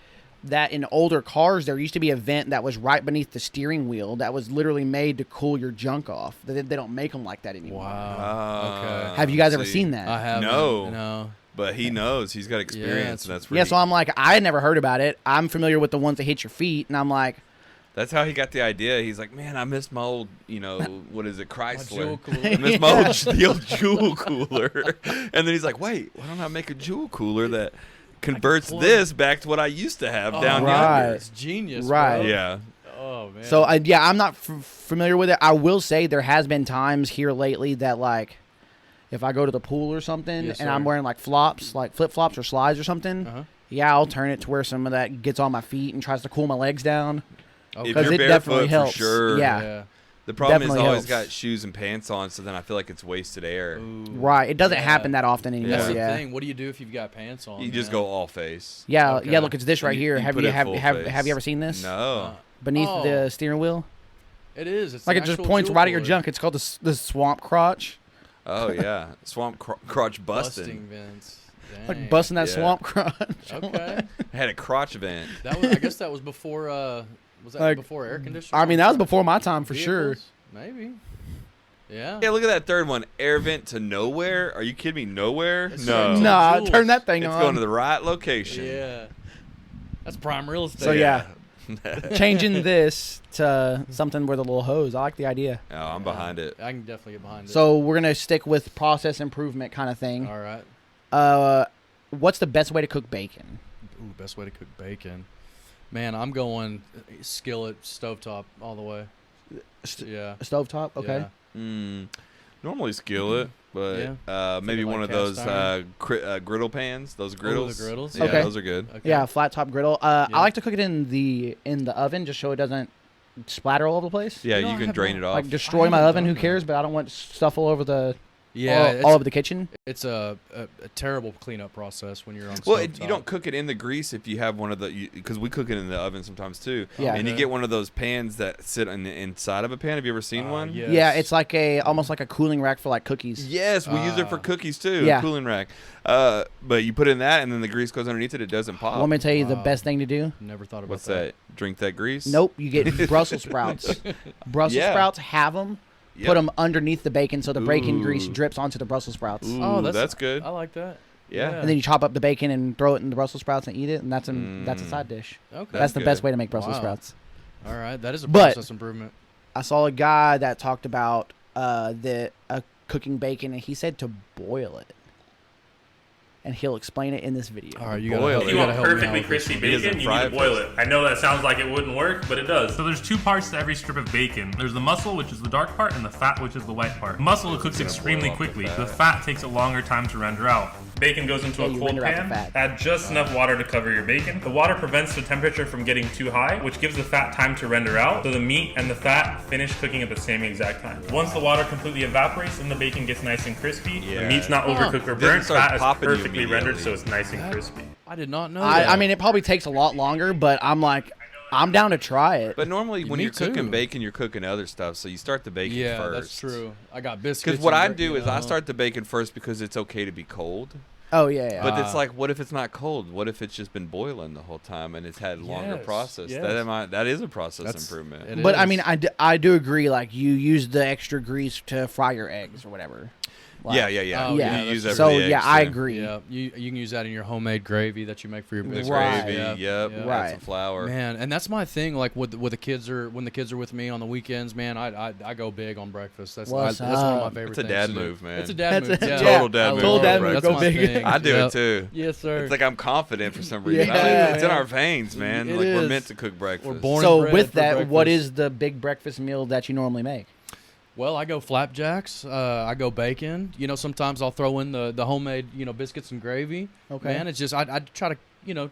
that in older cars there used to be a vent that was right beneath the steering wheel that was literally made to cool your junk off. They don't make them like that anymore. Wow. Okay. Have you guys ever see. seen that? I haven't. No. No. But he knows. He's got experience, it's- and that's pretty. Yeah, so I'm like, I had never heard about it. I'm familiar with the ones that hit your feet, and I'm like, That's how he got the idea. He's like, man, I miss my old, what is it, Chrysler. Jewel Cooler. I miss my the old Jewel Cooler. And then he's like, wait, why don't I make a Jewel Cooler that converts plug- this back to what I used to have down right. yonder? It's genius. Right. Bro. Yeah. Oh man. so yeah, I'm not familiar with it. I will say there has been times here lately that like, if I go to the pool or something Yes, and I'm sir. wearing like flops, like flip flops or slides or something, Uh-huh. yeah, I'll turn it to where some of that gets on my feet and tries to cool my legs down. Okay. If 'Cause you're it definitely barefoot, helps. for sure. Yeah. The problem is I Definitely always helps. got shoes and pants on, so then I feel like it's wasted air. Ooh. Right. It doesn't Yeah. happen that often anymore. That's the Yeah. thing. What do you do if you've got pants on? You just man? go all face. Yeah, Okay. yeah. Look, it's this right You- here. you Have put you it have full have, face. have you ever seen this No. beneath Oh. the steering wheel? It is. It's Like an it just actual points jewel right at your cooler. junk. It's called the swamp crotch. Oh, yeah. Swamp crotch busting. Busting vents. Dang. Like busting that Yeah. swamp crotch. Okay. I had a crotch vent. That was. I guess that was before. Was that Like, before air conditioning? I mean, that was before my time for sure. Maybe. Yeah. Yeah, look at that third one. Air vent to nowhere. Are you kidding me? Nowhere? It's No. straight Nah, Jules. turn that thing It's on. going to the right location. Yeah. That's prime real estate. So yeah, changing this to something with a little hose. I like the idea. Oh, I'm behind it. I can definitely get behind it. So we're gonna stick with process improvement kind of thing. All right. What's the best way to cook bacon? Ooh, best way to cook bacon. Man, I'm going skillet, stovetop all the way. Yeah. A stovetop? Okay. Yeah. Normally skillet, but maybe like one of cast those griddle pans. Those griddles. the griddles? Yeah, Okay. those are good. Okay. Yeah, flat top griddle. I like to cook it in the oven just so it doesn't splatter all over the place. Yeah, You know, you I can have drain not- it off. Like destroy I my haven't oven. done Who cares? But I don't want stuff all over the Yeah. all over the kitchen. It's a terrible cleanup process when you're on Well, stovetop. you don't cook it in the grease if you have one of the, because we cook it in the oven sometimes too. Yeah. And you Okay. get one of those pans that sit on the inside of a pan. Have you ever seen one? Yes. Yeah, it's like almost like a cooling rack for like cookies. Yes, we use it for cookies too. Yeah. A cooling rack. But you put it in that, and then the grease goes underneath it. It doesn't pop. Want me to tell you the Wow. best thing to do? Never thought about What's that? Drink that grease? Nope. You get Brussels sprouts. Brussels Yeah. sprouts. Have them. Yep. Put them underneath the bacon so the bacon grease Ooh. drips onto the Brussels sprouts. Ooh, Oh, that's good. I like that. Yeah. And then you chop up the bacon and throw it in the Brussels sprouts and eat it, and that's a side dish. Okay. That's the good. best way to make Brussels Wow. sprouts. All right. That is a But- process improvement. I saw a guy that talked about cooking bacon, and he said to boil it. And he'll explain it in this video. All right. You Boil gotta, it. If you gotta want help me out perfectly with this crispy one. He doesn't bacon, you fry need to it boil first. it. I know that sounds like it wouldn't work, but it does. So there's two parts to every strip of bacon. There's the muscle, which is the dark part, and the fat, which is the white part. Muscle cooks extremely boil off the quickly. fat. The fat takes a longer time to render out. Bacon goes into Yeah, a you cold render out the pan. fat. Add just enough water to cover your bacon. The water prevents the temperature from getting too high, which gives the fat time to render out, so the meat and the fat finish cooking at the same exact time. Once the water completely evaporates and the bacon gets nice and crispy, Yeah. the meat's not overcooked or Doesn't burnt, start fat is popping you perfectly rendered, immediately. so it's nice and crispy. I did not know that. I mean, it probably takes a lot longer, but I'm down to try it. But normally when Me you're cooking too. bacon, you're cooking other stuff. So you start the bacon yeah, first. that's true. I got biscuits. Because what and I bread, do you is I know. start the bacon first because it's okay to be cold. Oh yeah. But it's like, what if it's not cold? What if it's just been boiling the whole time and it's had a longer Yes, process? yes. That is a process That's- improvement. it But I is. mean, I do agree. Like you use the extra grease to fry your eggs or whatever. Like, Yeah. Oh, You yeah, use that's that for So the yeah, eggs, I too. agree. Yeah, you can use that in your homemade gravy that you make for your The biscuits. Right. gravy, Yeah, yep. yeah. Add Right. some flour. Man, and that's my thing. Like with the kids when the kids are with me on the weekends, man, I go big on breakfast. That's What's one of my up? favorite It's a things. dad to do. move, man. It's a dad move. That's a Yeah. total dad I move. love Total it. dad move. That's Go my big. thing. I do Yep. it too. Yes, sir. It's like I'm confident for some reason. Yeah. It's in our veins, man. It Like we're is. meant to cook breakfast. We're born So and bred with for that, what breakfast. is the big breakfast meal that you normally make? Well, I go flapjacks. I go bacon. You know, sometimes I'll throw in the homemade, biscuits and gravy. Okay. Man, it's just I try to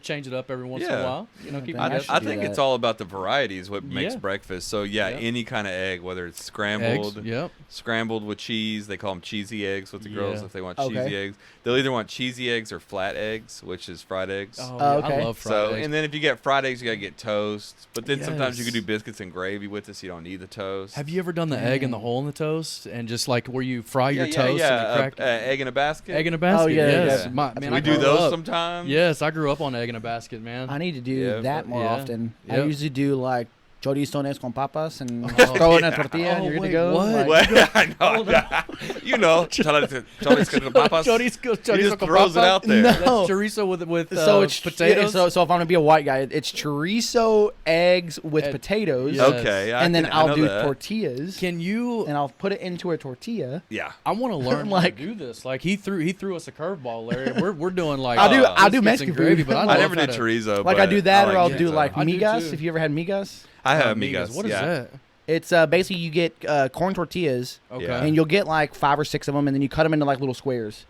change it up every once in a Yeah. while. Keep I it should I do think that. it's all about the varieties. What makes Yeah. breakfast. So yeah, Yep. any kind of egg, whether it's eggs. scrambled, Yep. scrambled with cheese. They call them cheesy eggs with the girls Yeah. if they want Okay. cheesy eggs. They'll either want cheesy eggs or flat eggs, which is fried eggs. Oh, Oh, yeah, okay. I love fried So eggs. and then if you get fried eggs, you gotta get toast. But then sometimes you Yes. can do biscuits and gravy with it, so you don't need the toast. Have you ever done the egg in the hole in the toast and just like where you fry your toast and you crack egg in a basket. egg in a basket? yeah, yes. yeah. Man, we I do grew those up- sometimes. Yes, I grew up on egg in a basket, man. I need to do Yeah, that more yeah. often. I Yep. usually do like chorizones con papas and just throw it in a tortilla and Oh, you're good to wait, go. what? Like, Well, I know. You know, chorizo con papas. Chorizo He just con throws it papas? out there. No. That's chorizo with so it's potatoes. So if I'm gonna be a white guy, it's chorizo, eggs with Egg- potatoes, Yes. Okay, and then I I'll know do that. tortillas, Can you? and I'll put it into a tortilla. Yeah. I want to learn Like- how to do this. Like he threw us a curveball, Larry. We're doing like I'll do biscuits Mexican and gravy, food. but I, I love never how did to- chorizo. Like I but do that, or I'll like do it. like I do migas. too. Have you ever had migas? I have Migas. migas. What is yeah. that? It's basically you get corn tortillas, Okay. Yeah. and you'll get like 5 or 6 of them, and then you cut them into like little squares,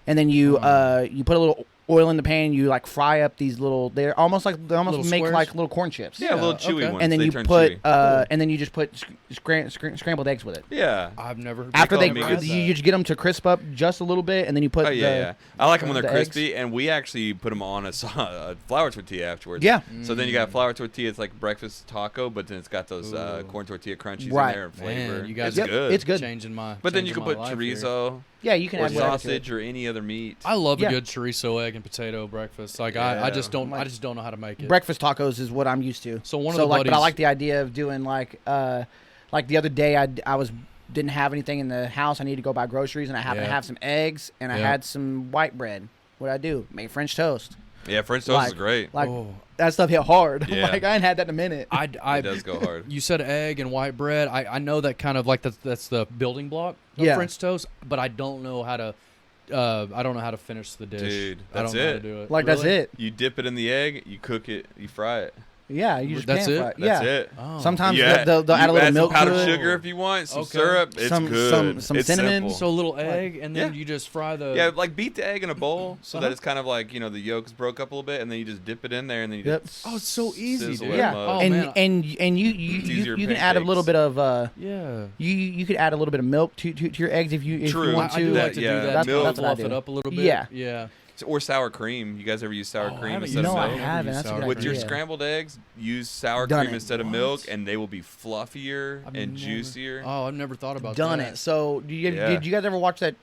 and then you you put a little oil in the pan. You like fry up these little. They almost Little make squares? like little corn chips. Yeah, little chewy okay. ones. And then They you turn put chewy. and then you just put scrambled eggs with it. Yeah. I've never. After call they, them migas. you just get them to crisp up just a little bit, and then you put Oh yeah, yeah. I like them when they're the eggs. crispy, and we actually put them on a flour tortilla afterwards. Yeah. So then you got flour tortilla. It's like breakfast taco, but then it's got those corn tortilla crunchies Right. in there and flavor. Man, you guys it's Yep, good. it's good. Changing my. But then you changing can my put life here. chorizo Yeah, you can or add whatever to it. sausage or any other meat. I love Yeah. a good chorizo egg and potato breakfast. Like I Yeah. just don't know how to make it. Breakfast tacos is what I'm used to. So one of the but I buddies- like the idea of doing like the other day I was didn't have anything in the house. I needed to go buy groceries, and I happened to have some eggs, and I had some white bread. What'd I do? Made French toast. Yeah, French toast is great. Like that stuff hit hard. Yeah. Like I ain't had that in a minute. It does go hard. You said egg and white bread. I know that kind of like that's the building block of French toast, but I don't know how to. I don't know how to finish the dish. Dude, I that's don't know how to it. do it. Like that's it. You dip it in the egg, you cook it, you fry it. Yeah, you just That's pan it? fry it. That's Yeah. it. Oh. Sometimes You they'll add a little milk some powdered to it. sugar if you want, some Okay. syrup. It's Some- good. some It's cinnamon. simple. So a little egg, and then Yeah. you just fry the. Yeah, like beat the egg in a bowl so that it's kind of like, you know, the yolks broke up a little bit, and then you just dip it in there, and then you just Oh, it's so easy, sizzle dude. it Yeah, up. Oh, and man. and you easier can add a little bit of Yeah. you could add a little bit of milk to your eggs if you True. want I to. do like to do that. That's to what I fluff do. it up a little bit. Yeah. Yeah. Or sour cream. You guys ever use sour I cream haven't instead used of No, I milk? haven't. That's a good With your idea. scrambled eggs, use sour Done cream it. instead of What? milk, and they will be fluffier I've and never- juicier. Oh, I've never thought about Done that. it. So Yeah. did you guys ever watch that?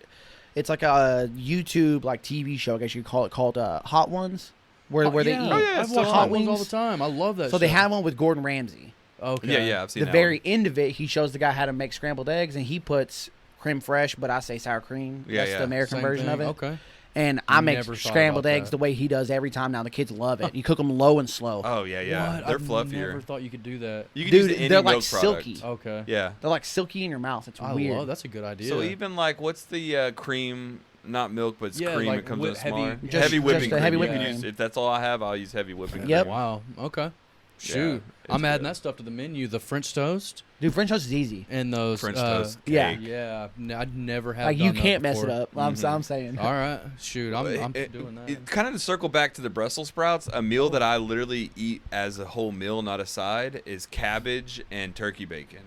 It's like a YouTube like TV show, I guess you could call it, called Hot Ones, where they eat. Oh, yeah, I've still watched hot Hot Wings all wings. the time. I love that. So they show. have one with Gordon Ramsay. Okay. Yeah, I've seen The that very one. end of it, he shows the guy how to make scrambled eggs, and he puts creme fraiche, but I say sour cream. Yeah, That's yeah. the American Same version thing. of it. Okay. And I make Never thought scrambled about eggs that. the way he does every time. Now the kids love it. You cook them low and slow. Oh, yeah. What? They're I've fluffier. Never thought you could do that. You can Dude, use any they're milk like product. silky. Okay. Yeah. They're like silky in your mouth. It's I weird. love that's a good idea. So even like, what's the cream? Not milk, but it's Yeah, cream. like it comes in a heavy- smaller. just- heavy whipping just a cream. heavy You whipping can cream. use, if that's all I have, I'll use heavy whipping Yep. cream. Wow. Okay. Shoot. it's I'm adding good. that stuff to the menu. The French toast Dude, French toast is easy. and those French toast. yeah. cake. Yeah. I'd never have. Like you done that can't mess it before. up. I'm saying. All right. Shoot. I'm doing that. Kind of to circle back to the Brussels sprouts, a meal that I literally eat as a whole meal, not a side, is cabbage and turkey bacon.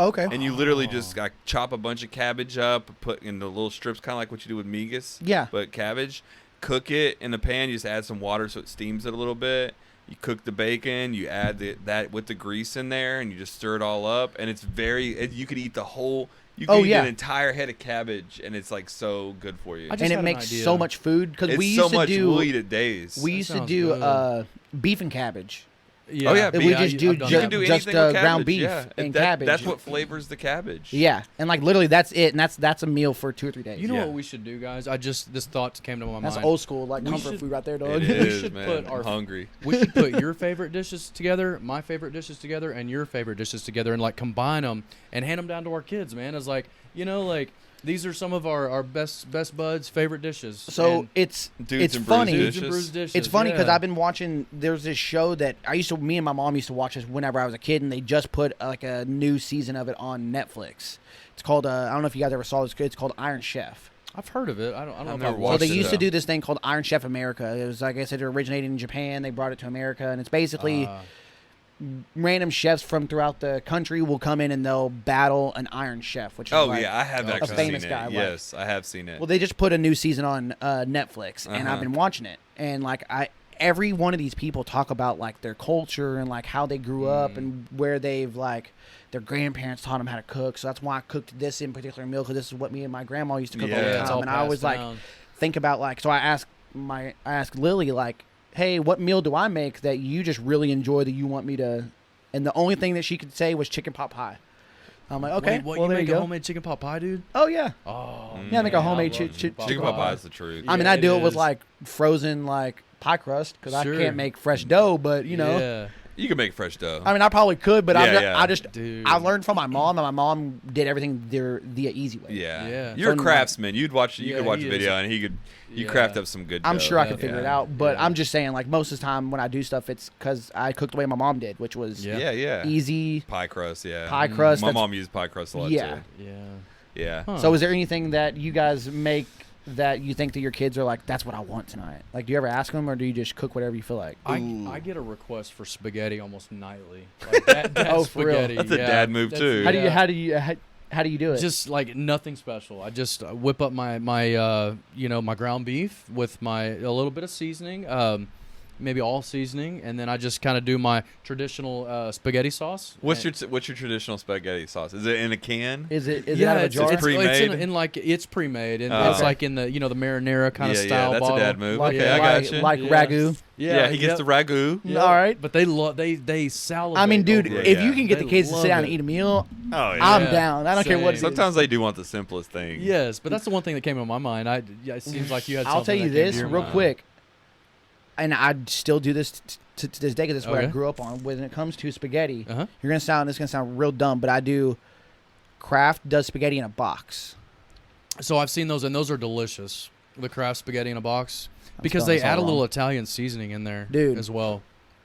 Okay. And you literally just like chop a bunch of cabbage up, put in the little strips, kind of like what you do with migas. Yeah. But cabbage, cook it in a pan. You just add some water so it steams it a little bit. You cook the bacon. You add that with the grease in there, and you just stir it all up. And it's you could eat the whole. You can eat an entire head of cabbage, and it's like so good for you. I just And it had an makes idea. so much food because It's we so used to much. do. We'll eat it days. We That used to sounds do good. beef and cabbage. Oh, yeah, We beef. just do I've done you that. can do just anything with ground cabbage, beef yeah. and that, cabbage. That's what flavors the cabbage. Yeah, and like literally that's it, and that's a meal for 2 or 3 days. You know Yeah. what we should do, guys? This thought came to my That's mind. old school, like We comfort should- food right there, It dog. is, should man. put I'm our- hungry. We should put your favorite dishes together, my favorite dishes together, and your favorite dishes together, and like combine them and hand them down to our kids, man. As like, like these are some of our best buds' favorite dishes. So And it's Dudes and Brews funny. dishes. Dudes and Brews dishes. It's funny because yeah. I've been watching. There's this show that me and my mom used to watch this whenever I was a kid, and they just put like a new season of it on Netflix. It's called I don't know if you guys ever saw this. It's called Iron Chef. I've heard of it. I don't know if never I've watched So they watched it. used to though. do this thing called Iron Chef America. It was like I said, it originated in Japan. They brought it to America, and it's basically random chefs from throughout the country will come in and they'll battle an Iron Chef, which is Oh like, yeah, I have actually famous seen guy, it. like- Yes, I have seen it. Well, they just put a new season on Netflix, and I've Uh-huh. been watching it. And like every one of these people talk about like their culture and like how they grew up and where they've like their grandparents taught them how to cook. So that's why I cooked this in particular meal because this is what me and my grandma used to cook all Yeah. the It's time. all And I always passed like down. think about like so I asked Lily like, hey, what meal do I make that you just really enjoy that you want me to? And the only thing that she could say was chicken pot pie. I'm like, okay, Wait, what, well you there make you a go. homemade chicken pot pie, dude? Oh yeah. Oh, Yeah, I make a man, homemade I chi- love chi- Chicken pot pie is the truth. I mean, Yeah, I do it it with is. like frozen like pie crust because I Sure. can't make fresh dough. But you know, Yeah. You can make fresh dough. I mean, I probably could, but Yeah. I just Dude. I learned from my mom, and my mom did everything the easy way. yeah. Yeah. You're a So, craftsman. You Yeah, could watch he a is. video and you Yeah. craft up some good I'm dough. sure I could Yeah. figure it out, but Yeah. I'm just saying, like most of the time when I do stuff, it's because I cooked the way my mom did, which was Yeah. Yeah. easy Pie crust, yeah. pie crust. My that's- mom used pie crust a lot Yeah. too. Yeah. Yeah. Huh. So, is there anything that you guys make that you think that your kids are like, that's what I want tonight? Like, do you ever ask them, or do you just cook whatever you feel like? I get a request for spaghetti almost nightly. Like that Oh, for real? spaghetti. That's a yeah. dad move, too. How do yeah. how do you do it? Just like nothing special. I just whip up my ground beef with a little bit of seasoning. maybe all seasoning, and then I just kind of do my traditional spaghetti sauce. What's your traditional spaghetti sauce? Is it in a can? Is it out of a jar? It's pre-made? It's pre-made, and Oh. it's like in the the marinara kind of style that's bottle. a dad move. Like, Okay, I got you. like Yeah. ragu. Yeah, he gets the ragu. Yeah. All right. But they salivate. I mean, dude, over it. if you can get They the kids to love sit down and it. eat a meal, Oh yeah. I'm Yeah. down. I don't care what it is. Sometimes they do want the simplest thing. Yes, but that's the one thing that came to my mind. It seems like you had. I'll tell something you that came to this your real mind. quick, and I still do this to this day because that's what I Okay. grew up on. When it comes to spaghetti, Uh-huh. it's gonna sound real dumb, but I do. Kraft does spaghetti in a box. So I've seen those, and those are delicious. The Kraft spaghetti in a box, I'm because spelling they this all add a little wrong. Italian seasoning in there, Dude. as well.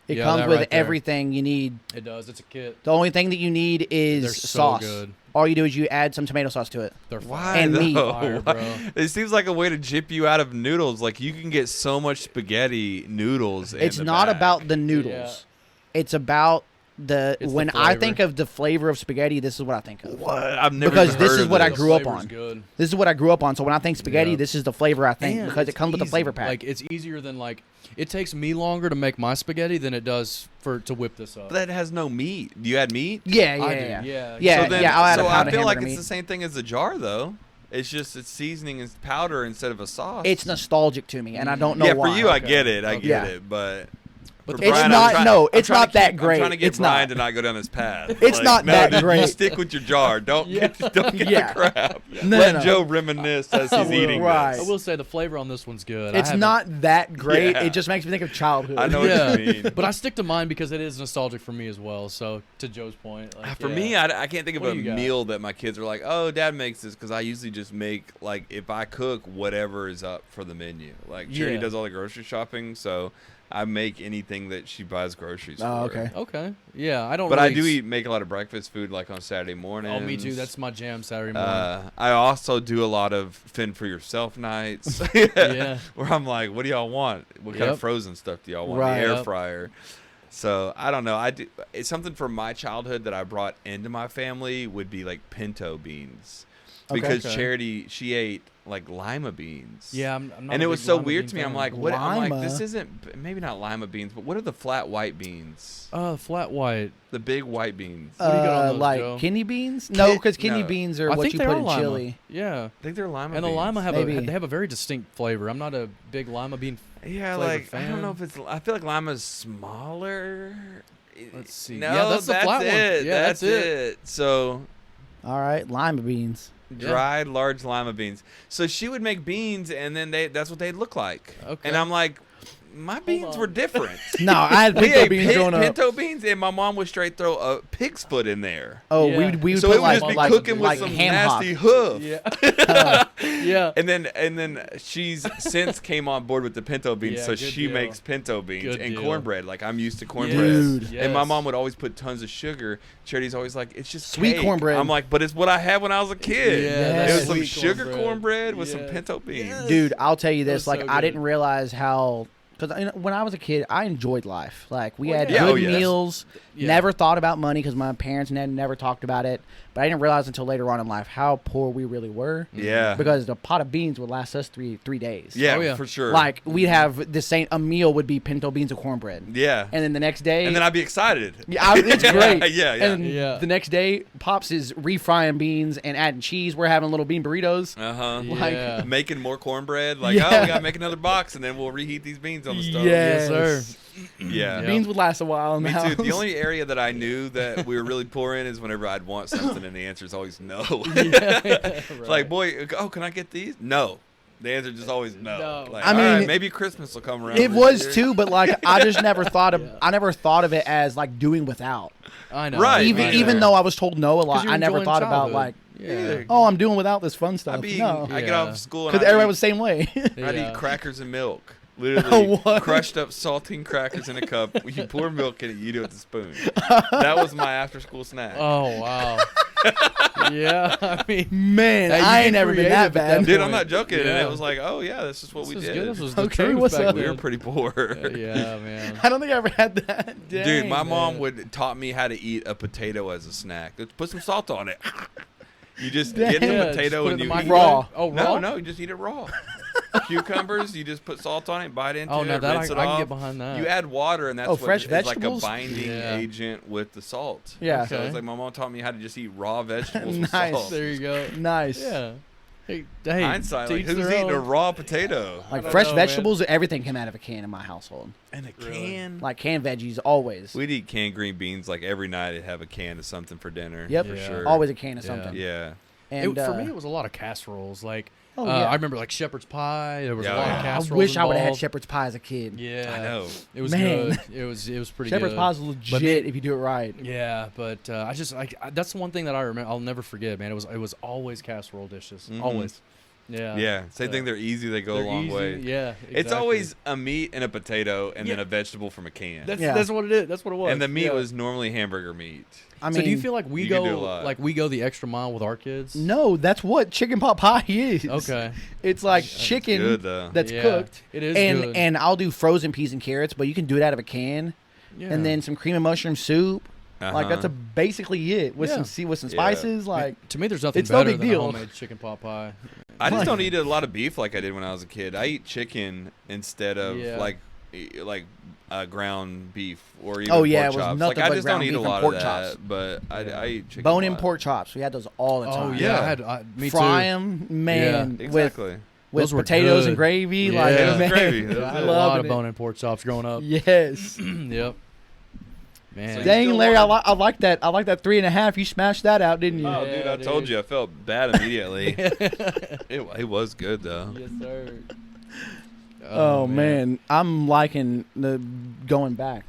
It Yeah, comes that with right there. everything you need. It does. It's a kit. The only thing that you need is They're so sauce. good. All you do is you add some tomato sauce to it. They're Why And though? meat. Fire, Why- bro. It seems like a way to jip you out of noodles. Like you can get so much spaghetti noodles. It's in the not bag. about the noodles. It's about It's the when I flavor. think of the flavor of spaghetti, this is what I think of. What? I've never Because even this heard is of what I this. grew up Flavor's on. Good. This is what I grew up on. So when I think spaghetti, Yeah. this is the flavor I think And because it it's comes with the easy. flavor pack. Like it's easier than like it takes me longer to make my spaghetti than it does to whip this up. But that has no meat. Do you add meat? yeah, I yeah, do, yeah. yeah. Yeah, So then, yeah, I'll add so a pound I of feel like hamburger it's meat. the same thing as the jar, though. It's just it's seasoning and powder instead of a sauce. It's nostalgic to me, and I don't know yeah, why. for you, I Okay. get it. I Okay. get Yeah. it. But But for the- It's Brian, not- I'm trying, no, I'm it's trying not to that keep- great. I'm trying to get It's Brian not. to not go down this path. It's not no, that dude, great. You stick with your jar. Don't get Yeah. the crap. No, Let no, no. Joe reminisce as he's eating Right. I this. will say the flavor on this one's good. I It's haven't- not that great. Yeah. It just makes me think of childhood. I know Yeah. what you mean. But I stick to mine because it is nostalgic for me as well. So to Joe's point, like, For yeah. me, I can't think of What a do you got? meal that my kids are like, oh, Dad makes this, because I usually just make, like, if I cook, whatever is up for the menu. Like, Charity Yeah. does all the grocery shopping, so I make anything that she buys groceries Oh, for. okay. Okay. Yeah, I don't. But I really do make a lot of breakfast food, like on Saturday mornings. Oh, me too. That's my jam Saturday morning. I also do a lot of fend for yourself nights. Yeah. Where I'm like, what do y'all want? What kind Yep. of frozen stuff do y'all want? Right. The air Yep. fryer. So I don't know. It's something from my childhood that I brought into my family would be like pinto beans, Okay. because Okay. Charity, she ate like lima beans. Yeah, I'm not and a it was big so lima weird bean to me. I'm fan. like, what? I'm like, Lima? this isn't maybe not lima beans, but what are the flat white beans? Flat white. The big white beans. What do you got on those, like Joe? kidney beans? No, because kidney no. beans are I what think you they put are in lima. chili. Yeah. I think they're lima And the beans. lima Maybe. they have a very distinct flavor. I'm not a big lima bean. Yeah, flavored like I don't know if it's. I feel like lima's smaller. Let's see. No, Yeah, that's the flat one. it. Yeah, that's that's it. it. So All right, lima beans. Yeah. dried large lima beans. So she would make beans, and then that's what they'd look like. Okay. And I'm like, my beans on. were different. No, I had We pinto ate beans growing up. pinto beans, and my mom would straight throw a pig's foot in there. Oh, Yeah. we would So put it would like just be like, cooking like with some ham nasty hock. hoof. Yeah. Yeah. And then she's since came on board with the pinto beans, Yeah, so good she deal. makes pinto beans Good and deal. cornbread. Like I'm used to cornbread. Dude. And my Yes. mom would always put tons of sugar. Charity's always like, it's just Sweet cake. cornbread. I'm like, but it's what I had when I was a kid. Yeah, Yes. It was some sweet sugar cornbread with some Yeah. pinto beans. Dude, I'll tell you That this. was Like, so I good. didn't realize how. Because when I was a kid, I enjoyed life. Like, we Well, had yeah. good Oh, yeah. meals. Yeah. Never thought about money because my parents had never talked about it. But I didn't realize until later on in life how poor we really were. Yeah. Because the pot of beans would last us three days. Yeah, Oh, yeah. for sure. Like, we'd have the same, a meal would be pinto beans and cornbread. yeah. And then the next day. And then I'd be excited. yeah, it's great. Yeah, yeah. And Yeah. the next day, Pops is refrying beans and adding cheese. We're having little bean burritos. Uh-huh. Like- Yeah. Making more cornbread. Like, Yeah. oh, we got to make another box, and then we'll reheat these beans on the stove. Yes, sir. Yeah. Yeah. Beans would last a while in the Me house. too. The only area that I knew that we were really poor in is whenever I'd want something, and the answer is always no. Right. Like, boy, oh, can I get these? No. The answer is just always no. No. Like, I all mean, right, maybe Christmas will come around. It this was year. too, but like I just never thought of Yeah. I never thought of it as like doing without. I know. Right. Even I even know. though I was told no a 'Cause lot, you're I never enjoying thought about childhood. like, Yeah. oh, I'm doing without this fun stuff. I'd be, No, I get Yeah. off of school and because I'd everybody eat, was the same way. I'd Yeah. eat crackers and milk. Literally What? crushed up saltine crackers in a cup. You pour milk in it, you do it with a spoon. That was my after school snack. Oh wow. Yeah. I mean, Man, Hey, you I get ain't never been creative that at bad. that Dude, I'm point. not joking. And Yeah. it was like, oh, yeah, this is what this we was did. good. This was the Okay, truth what's back up? We were then. pretty poor. Yeah, man. I don't think I ever had that. Dude, Dang, my mom man. would taught me how to eat a potato as a snack. Let's put some salt on it. You just get the Yeah, potato just put it and in you the eat microwave. it. Oh, No, raw? no, you just eat it raw. Cucumbers, you just put salt on it, bite into Oh, it, no, that rinse it I can off. get behind that. You add water, and that's Oh, what fresh is like a vegetables? binding Yeah. agent with the salt. Yeah. So Okay. it's like my mom taught me how to just eat raw vegetables with Nice. salt. There you go. Nice. Yeah. Hey, Hindsight, to like each who's their eating a own. raw potato? Like don't fresh know, man. vegetables, everything came out of a can in my household. In a Really? can. Like canned veggies, always. We'd eat canned green beans like every night. I'd have a can of something for dinner. Yep. for Yeah. sure. Always a can of Yeah. something. Yeah. And For me, it was a lot of casseroles. Like, Oh, yeah. I remember like shepherd's pie. There was Yeah, a lot yeah. of I casseroles. wish I would have had involved. shepherd's pie as a kid. Yeah, I know. It was Man. good. It was pretty Shepherd's good. pie is legit if you do it right. Yeah, but that's the one thing that I remember. I'll never forget, man. It was always casserole dishes. Always. Yeah. Yeah. Same thing. They're easy. They go They're a long easy. way. Yeah. It's exactly. always a meat and a potato and then Yeah. a vegetable from a can. that's Yeah. that's what it is. That's what it was. and the meat Yeah. was normally hamburger meat. I mean, So do you feel like we you can do a go lot. the extra mile with our kids? no, that's what chicken pot pie is. Okay. It's like chicken good, though. that's Yeah, cooked. it is and good. and I'll do frozen peas and carrots, but you can do it out of a can. Yeah. And then some cream and mushroom soup. Like that's Uh-huh. basically it with Yeah. some Yeah. spices. Like to me, there's nothing it's no better big than deal. a homemade chicken pot pie. I just don't eat a lot of beef like I did when I was a kid. I eat chicken instead of Yeah. like ground beef or even Oh, yeah, pork it was chops. nothing Like I but just don't ground eat a beef and lot pork of chops. that. But I eat chicken. bone a in lot. pork chops. We had those all the Oh time. yeah, Yeah. me Fry too. them, man, Exactly. with Those were potatoes good. and gravy. Yeah. Like Potatoes and man, gravy. Those I are had a good. lot loving of it. bone and pork chops growing up. Yes. Yep. Man. So you Dang, still Larry, wanna- I like that. I like that 3.5. You smashed that out, didn't you? Oh, Yeah, dude, I told dude. you I felt bad immediately. it was good though. Yes, sir. Oh man, I'm liking the going back.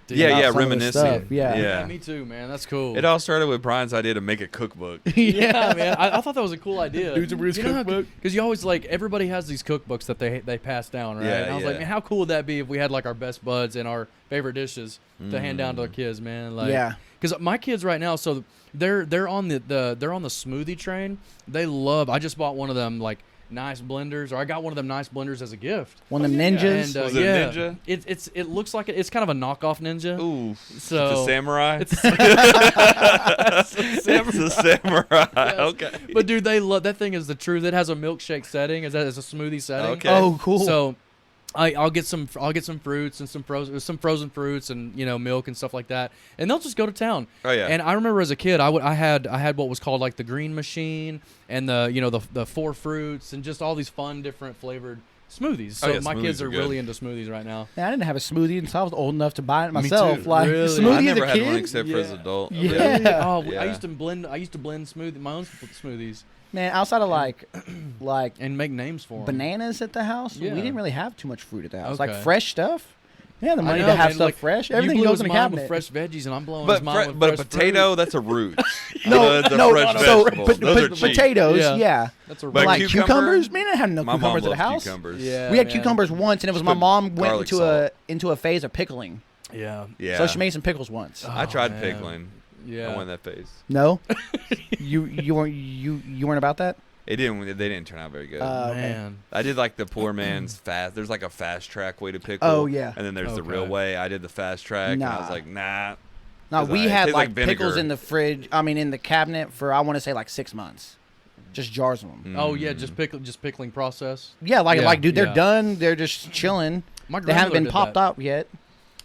Dude, Yeah, about yeah, some of the reminiscing. stuff, yeah. Yeah, me too, man. That's cool. It all started with Brian's idea to make a cookbook. yeah, man. I thought that was a cool idea. Dudes and Brews cookbook. Because you always like everybody has these cookbooks that they pass down, right? Yeah, and I was like, yeah. man, how cool would that be if we had like our best buds and our favorite dishes to hand down to our kids, man? Like, Yeah. Because my kids right now, so they're on the smoothie train. They love. I just bought one of them like nice blenders, or I got one of them nice blenders as a gift. One of them ninjas. And Was it a yeah, Ninja? It looks like it's kind of a knockoff Ninja. Ooh, So it's a samurai. It's It's a samurai. Okay. But dude, they love that thing. Is the truth. It has a milkshake setting. As a smoothie setting. Okay. Oh, cool. So I'll get some fruits and some frozen fruits and milk and stuff like that, and they'll just go to town. Oh, yeah. And I remember as a kid, I had what was called like the green machine and the 4 fruits and just all these fun different flavored smoothies. So Oh, yeah, my kids smoothies are are good. really into smoothies right now. Man, I didn't have a smoothie until I was old enough to buy it Me myself. too. Like Really? smoothie I as never a had kid. one except for as an Yeah. adult. Yeah. Oh, Yeah. I used to blend my own smoothies Man, outside of like and make names for them. bananas at the house, Yeah. we didn't really have too much fruit at the house. Okay. Like fresh stuff. Yeah, the I money know, to have man, stuff like, fresh. You Everything blew goes his in the mind cabinet. with fresh veggies, and I'm blowing But his mind with but a fresh potato, fruit. that's a root. No, the no, fresh so vegetables. Those are cheap. potatoes, Yeah. yeah. That's a But like cucumber? cucumbers, man, I didn't have no My mom cucumbers at the loves house. cucumbers. Yeah. We had man. cucumbers once, and it was Just my put mom went garlic into a phase of pickling. Yeah. Yeah. So she made some pickles once. I tried man. pickling. Yeah. I won that phase. No, you weren't about that. They didn't turn out very good. Okay. Man. I did like the poor man's fast. There's like a fast track way to pickle. Oh, yeah. And then there's the Okay. real way. I did the fast track. And I was Nah. like, nah. No, 'Cause we it had tastes like like pickles vinegar. in the fridge. I mean, in the cabinet for I want to say like 6 months, just jars of them. Oh yeah, just pickling process. Yeah, Yeah, like dude, they're yeah. done. They're just chilling. My They haven't grandmother been did popped that. up yet.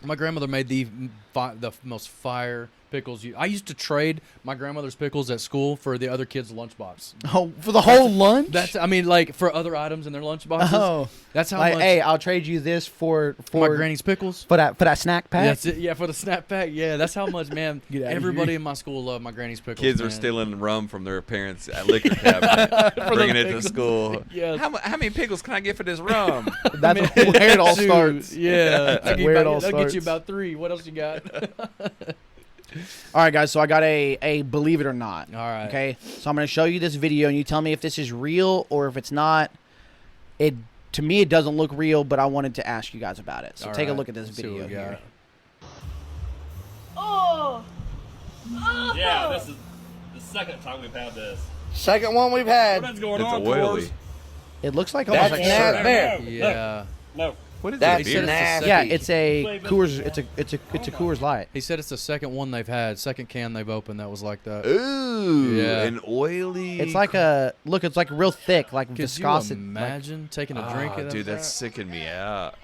My grandmother made the most fire pickles. I used to trade my grandmother's pickles at school for the other kids' lunchbox. Oh, for the whole lunch. Like for other items in their lunchboxes. Oh, That's how like much. hey, I'll trade you this for my granny's pickles. for that snack pack. That's it. Yeah, for the snap pack. Yeah, that's how much, man. Get outta Everybody here. in my school loved my granny's pickles. Kids are man. stealing rum from their parents at liquor cabinet, bringing it to pickles. school. Yes. How many pickles can I get for this rum? That's where it all Dude, starts. Yeah, That's where it all I'll get starts. you about 3. What else you got? All right, guys. So I got a believe it or not. All right. Okay. So I'm going to show you this video, and you tell me if this is real or if it's not. To me, it doesn't look real, but I wanted to ask you guys about it. So All take a right. look at this Let's see what video we here. got. Yeah, this is the second time we've had this. Second one we've had. What's going It's on, oily. Coors? It looks like almost That's like not syrup. there. Yeah. No, What is That's it? Beer? nasty. Yeah, it's a Coors. It's a Coors Light. He said it's the second one they've had, second can they've opened that was like that. Ooh, Yeah. an oily. It's like a look. It's like real thick, like Could viscosity. you imagine taking a drink of that? dude, that's sicking me out.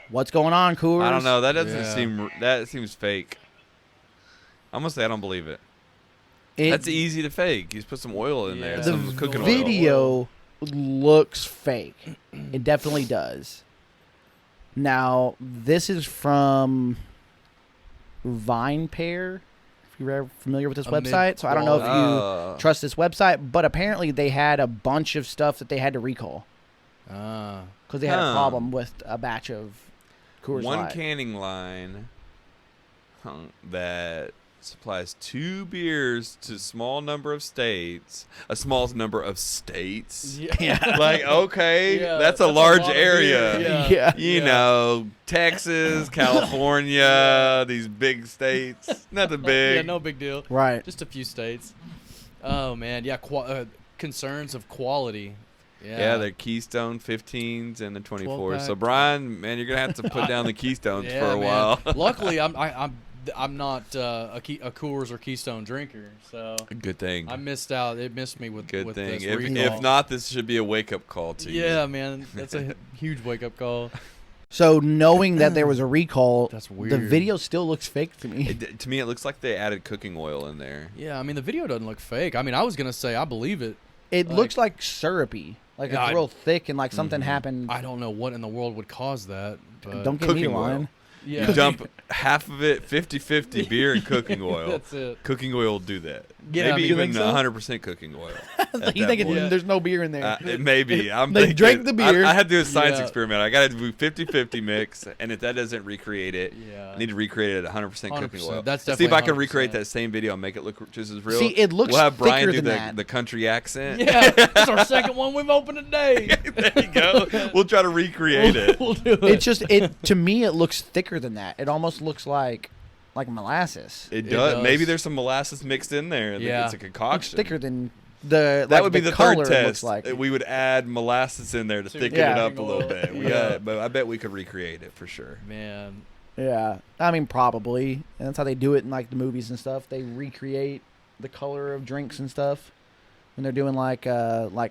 What's going on, Coors? I don't know. That doesn't Yeah. seem. That seems fake. I'm gonna say I don't believe it. That's easy to fake. You just put some oil in there, Yeah. some cooking oil. Video looks fake. It definitely does. Now, this is from Vine Pair. If you're familiar with this A website, so I don't know if Oh. you trust this website, but apparently they had a bunch of stuff that they had to recall Ah. because they had a Huh. problem with a batch of Coors One Light. canning line that supplies 2 beers to a small number of states. Yeah. Like, okay, Yeah, that's a that's a large lot of area. beer, yeah. Yeah. You know, Texas, California, these big states. Nothing big. Yeah, no big deal. Right. Just a few states. Oh man, yeah. Concerns of quality. Yeah, they're Keystone 15s and the 24s. So 12-pack. Brian, man, you're gonna have to put down the Keystones Yeah, for a man. while. Luckily, I'm not a Coors or Keystone drinker, so Good thing. I missed out. It missed me with Good with thing. this If recall. not, this should be a wake up call to you. Yeah, man, that's a huge wake up call. So knowing that there was a recall, That's the weird. video still looks fake to me. To me, it looks like they added cooking oil in there. Yeah, I mean the video doesn't look fake. I mean I was gonna say I believe it. It Like- looks like syrupy, like Yeah, it's I- real thick and like something happened. I don't know what in the world would cause that. But Don't get me Cooking oil. lying. yeah. You dump half of it, 50-50 beer and cooking oil. That's it. Cooking oil will do that. Yeah, Maybe you even think so? 100% cooking oil. You think point. there's no beer in there? It may be. I'm They thinking, drank the beer. I had to do a science Yeah. experiment. I got to do 50-50 mix, and if that doesn't recreate it, Yeah. I need to recreate it at 100% cooking 100%. oil. That's See if I definitely can recreate 100%. that same video and make it look just as real. See, it looks We'll have Brian thicker do than that. the country accent. Yeah, that's our second one we've opened today. There you go. We'll try to recreate it. We'll do it. It's just to me it looks thicker than that. It almost looks like molasses. It It does. does. Maybe there's some molasses mixed in there. Yeah. It's a Looks concoction. thicker than the That would be the color third looks test. like. We would add molasses in there to thicken Yeah. it up a little bit. We Yeah. got, but I bet we could recreate it for sure. Man, Yeah, I mean probably, and that's how they do it in like the movies and stuff. They recreate the color of drinks and stuff when they're doing like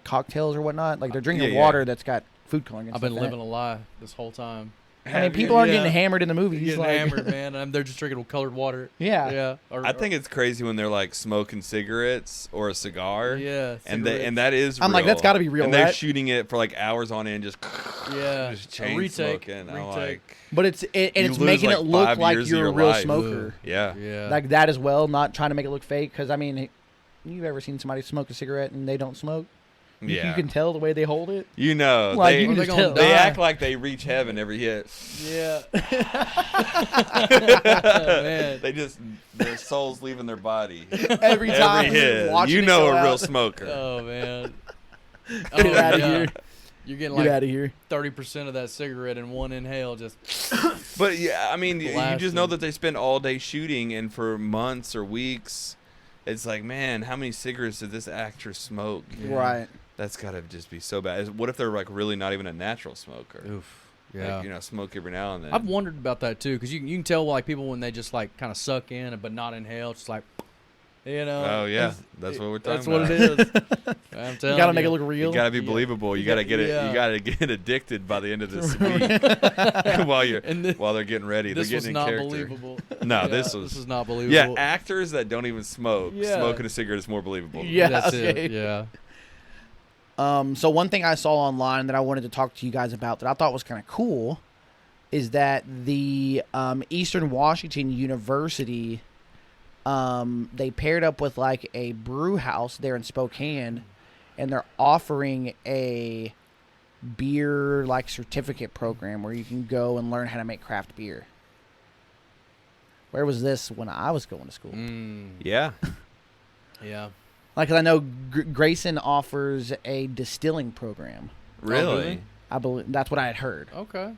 cocktails or whatnot. Like they're drinking Yeah, water that's got food coloring. And I've been stuff in living a lie this whole time. it. I mean, people aren't Yeah. getting hammered in the movies. Getting like, hammered, man. And they're just drinking colored water. Yeah. Yeah. I think it's crazy when they're like smoking cigarettes or a cigar. Yeah. And that is I'm like, real. that's gotta be real, And they're right? shooting it for like hours on end, just Yeah. just A chain retake. smoking. I'm Retake. like, But it's you it's lose, making like, it look 5 like years of you're a your real life. smoker. yeah. Yeah. Like that as well. Not trying to make it look fake, because I mean, you've ever seen somebody smoke a cigarette and they don't smoke? Yeah. You can tell the way they hold it. You know, Like, they, you can Or just they're gonna tell. they die. act like they reach heaven every hit. Yeah. Man. They just their soul's leaving their body Every time every hit. watching You it know go a real out. smoker. Oh man. Get Oh, outta yeah. here. You're getting Get out like of here. 30% of that cigarette in one inhale. Just But yeah, I mean, you just know Blasting. that they spend all day shooting, and for months or weeks, it's like, man, how many cigarettes did this actor smoke? Yeah. Right. That's gotta just be so bad. What if they're like really not even a natural smoker? oof. Like, Yeah. you know, smoke every now and then. I've wondered about that too, because you can tell like people when they just like kind of suck in but not inhale, just like, you know. Oh yeah, it's- that's what we're talking That's what about. it is. I'm You telling gotta make it look real. You gotta be Yeah. believable. You gotta get it. Yeah. You gotta get addicted by the end of this week And while they're getting ready. this They're was getting in not character. believable. No, Yeah, this was. is not believable. Yeah, actors that don't even smoke, Yeah. smoking a cigarette is more believable. Yeah, That's okay. it. Yeah. So one thing I saw online that I wanted to talk to you guys about that I thought was kind of cool is that the Eastern Washington University, they paired up with like a brew house there in Spokane, and they're offering a beer like certificate program where you can go and learn how to make craft beer. Where was this when I was going to school? Yeah. Yeah. Like, 'cause I know Grayson offers a distilling program. Really? I believe that's what I had heard. Okay.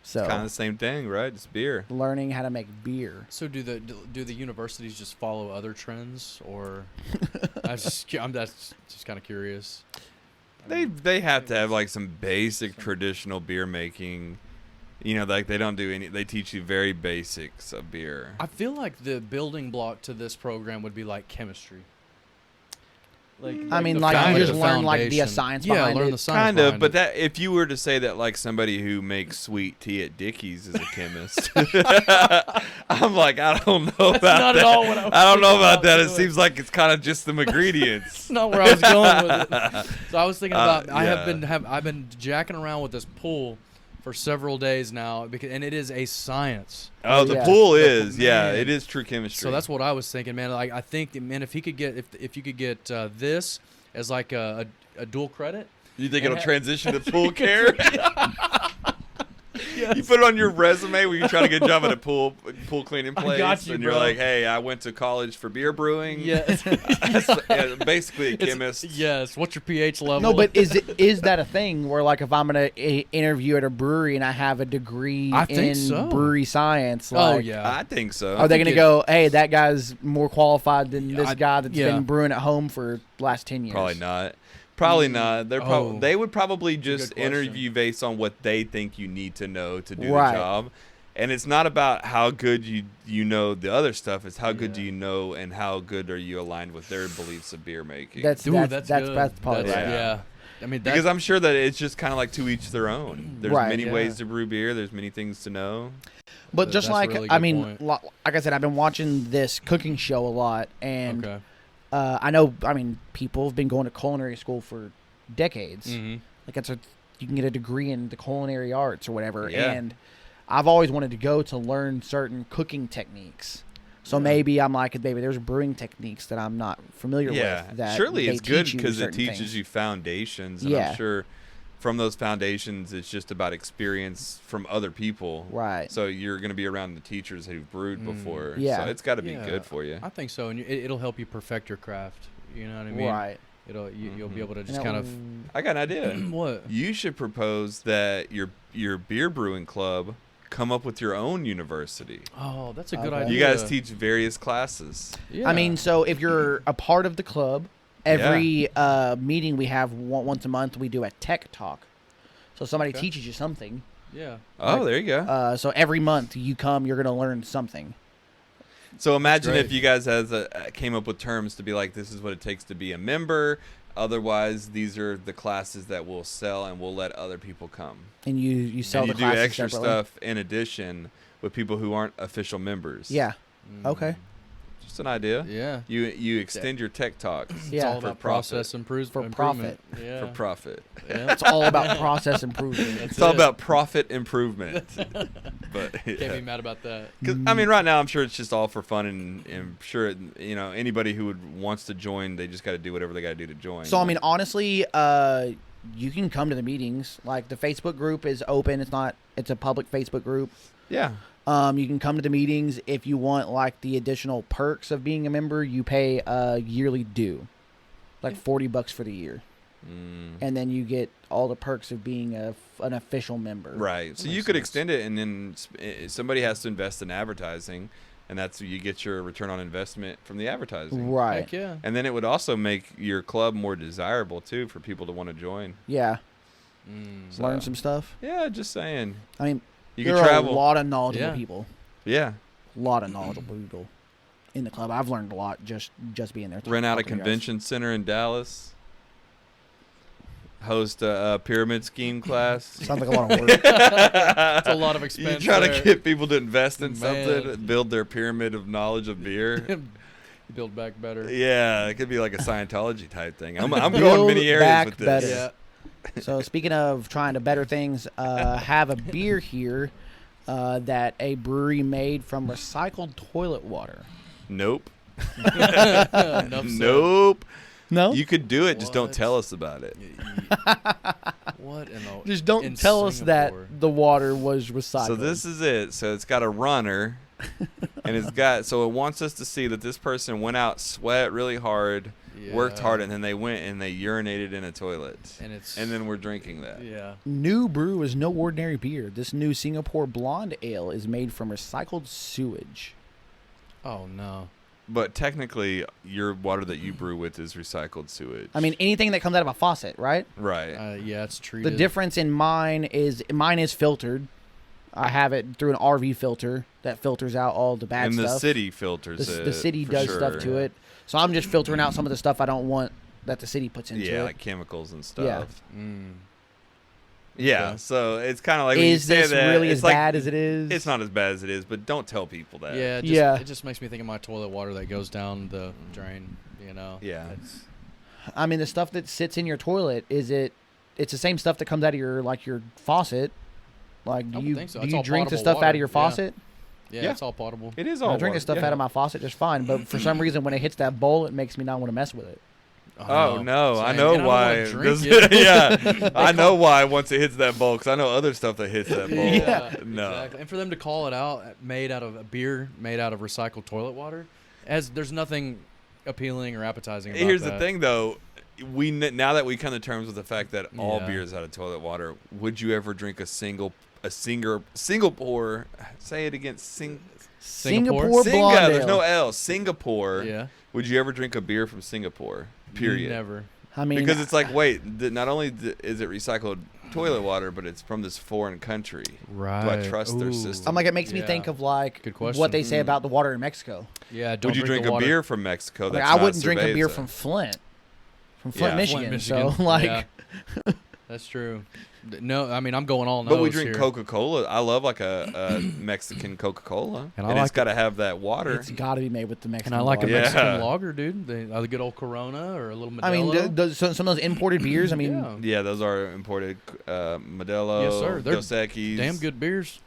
So Kind of the same thing, right? It's beer. learning how to make beer. So do the universities just follow other trends, or I'm that's just kind of curious. They have to have like some basic traditional beer making. You know, like they don't do any. They teach you very basics of beer. I feel like the building block to this program would be like chemistry. Like I mean, the like foundation. you just learn like the Foundation. science Yeah, behind learn it. the science Kind of, behind but it. that if you were to say that like somebody who makes sweet tea at Dickie's is a chemist, I'm like, I don't know about not that. at all what I was I don't know thinking about about that. It doing. seems like it's kind of just some ingredients. That's not where I was going with it. So I was thinking about yeah. I've been jacking around with this pool for several days now and it is a science. Oh, the Yeah. pool is, yeah, Man. it is true chemistry. So that's what I was thinking, man. Like I think, man, if he could get if you could get this as like a dual credit. You think and it'll transition to pool care? Yes. You put it on your resume when you try to get a job at a pool cleaning place, got you, and you're bro. like, "Hey, I went to college for beer brewing." Yes. Yeah, basically a It's- chemist. Yes. What's your pH level? No, but is that a thing where like if I'm gonna interview at a brewery and I have a degree I think in so. brewery science? Oh Like, yeah. I think so. Are they gonna it- go? Hey, that guy's more qualified than this guy that's yeah. been brewing at home for the last 10 years. Probably not. Probably not. They're Oh. they would probably That's a just good question. interview based on what they think you need to know to do Right. the job. And it's not about how good you know the other stuff. It's how good do you know and how good are you aligned with their beliefs of beer making. That's Dude, that's that's that's, good. that's probably That's- right. yeah. I mean, because I'm sure that it's just kind of like to each their own. There's Right, many yeah. ways to brew beer. There's many things to know. But just That's a like really I good mean, point. like I said, I've been watching this cooking show a lot, and okay. I know. I mean, people have been going to culinary school for decades. Mm-hmm. Like you can get a degree in the culinary arts or whatever. Yeah. And I've always wanted to go to learn certain cooking techniques. So maybe I'm like, maybe there's brewing techniques that I'm not familiar Yeah, with. That surely they it's good teach you because it certain teaches things. you foundations. And Yeah. I'm sure from those foundations, it's just about experience from other people. Right. So you're going to be around the teachers who've brewed before. Yeah. So it's got to be Yeah. good for you. I think so, and it'll help you perfect your craft. You know what I mean? Right. You'll be able to And just that kind was- I got an idea. of what? You should propose that your beer brewing club come up with your own university. Oh, that's a good Okay. idea. You guys teach various classes. Yeah. I mean, so if you're a part of the club, every meeting we have once a month, we do a tech talk. So somebody Okay. teaches you something. yeah. Oh, there you go. So every month you come, you're going to learn something. So imagine great. if you guys came up with terms to be like, this is what it takes to be a member. Otherwise, these are the classes that we'll sell and we'll let other people come. And you sell And you the do classes extra separately. stuff in addition with people who aren't official members. Yeah. Okay. Just an idea. Yeah. You extend your tech talks It's all Yeah. about For process For improvement. profit. Yeah. for profit. Yeah. It's all about process improvement. It's all about profit improvement. But Can't be mad about that. 'cause, I mean, right now I'm sure it's just all for fun, and I'm sure anybody who wants to join, they just got to do whatever they got to do to join. So I mean, honestly, you can come to the meetings. Like the Facebook group is open. It's a public Facebook group. yeah, You can come to the meetings if you want like the additional perks of being a member. You pay a yearly due, like $40 for the year, and then you get all the perks of being an official member. right. So you makes could sense. extend it, and then somebody has to invest in advertising, and that's you get your return on investment from the advertising. Right. Heck yeah. And then it would also make your club more desirable too for people to want to join. Yeah. Mm. Learn some stuff. Yeah, just saying. I mean, You there can are travel. a lot of knowledgeable Yeah. people. Yeah, A lot of knowledgeable people in the club. I've learned a lot just being there. rent out a talking to you guys. convention center in Dallas. Host a pyramid scheme class. Sounds like a lot of work. That's a lot of expense. You try there. to get people to invest in Man. something, build their pyramid of knowledge of beer. Build back better. Yeah, it could be like a Scientology type thing. I'm going Build many areas back with this. better. Yeah. So speaking of trying to better things, have a beer here that a brewery made from recycled toilet water. Nope. Enough said. Nope. No, You could do it, just don't What? tell us about it. What in the just don't in tell us that Singapore? the water was recycled. So this is it. So it's got a runner, and so it wants us to see that this person went out, sweat really hard, worked Yeah. hard, and then they went and they urinated in a toilet. And then we're drinking that. yeah. New brew is no ordinary beer. This new Singapore blonde ale is made from recycled sewage. Oh no. But technically, your water that you brew with is recycled sewage. I mean, anything that comes out of a faucet, right? right. Yeah, it's treated. The difference in mine is filtered. I have it through an RV filter that filters out all the bad and stuff. the city filters The it. city for does sure. stuff to it. So I'm just filtering out some of the stuff I don't want that the city puts into Yeah, it. like chemicals and stuff. Yeah. Yeah, Okay. so it's kind of like when you Is say this that, really it's as like, bad as it is? It's not as bad as it is, but don't tell people that. Yeah, Yeah. It just makes me think of my toilet water that goes down the drain. You know. Yeah. I mean, the stuff that sits in your toilet, it's the same stuff that comes out of your faucet. Like, do I would you think so. do It's you all drink the potable stuff out water. of your Yeah. faucet? Yeah, Yeah. it's all potable. It is all I drink the water. stuff Yeah. out of my faucet just fine, but for some reason when it hits that bowl, it makes me not want to mess with it. Oh no, I Saying, know "Man, I don't why. wanna drink Does- it." yeah, I know why. Once it hits that bowl, because I know other stuff that hits that bowl. Yeah. No. Exactly. And for them to call it out, made out of a beer, made out of recycled toilet water, there's nothing appealing or appetizing about Here's that. the thing, though. Now that we come to terms with the fact that all Yeah. beer is out of toilet water, would you ever drink a single pour? Say it again. Singapore Singa. Blonde There's Ale. no L. Singapore. Yeah. Would you ever drink a beer from Singapore? Period. Never. I mean, Because it's like, wait, not only is it recycled toilet water, but it's from this foreign country. Right. Do I trust their Ooh. system? I'm like, it makes me Yeah. think of like Good question. what they say about the water in Mexico. Yeah. Don't Would you drink the a water. beer from Mexico? Like, That's I not wouldn't drink a beer cerveza? from Flint, Yeah. Flint, Michigan. Michigan. So like, Yeah. That's true. No, I mean I'm going all But we nose drink here. Coca-Cola. I love like a Mexican Coca-Cola, And and, I it's like got to have that water. it's got to be made with the Mexican. And I like a water. Yeah. Mexican lager, dude. A good old Corona or a little Modelo. I mean, some of those imported beers. I mean, yeah. Yeah, those are imported. Modelo, Yes, sir. They're Dos Equis. damn good beers.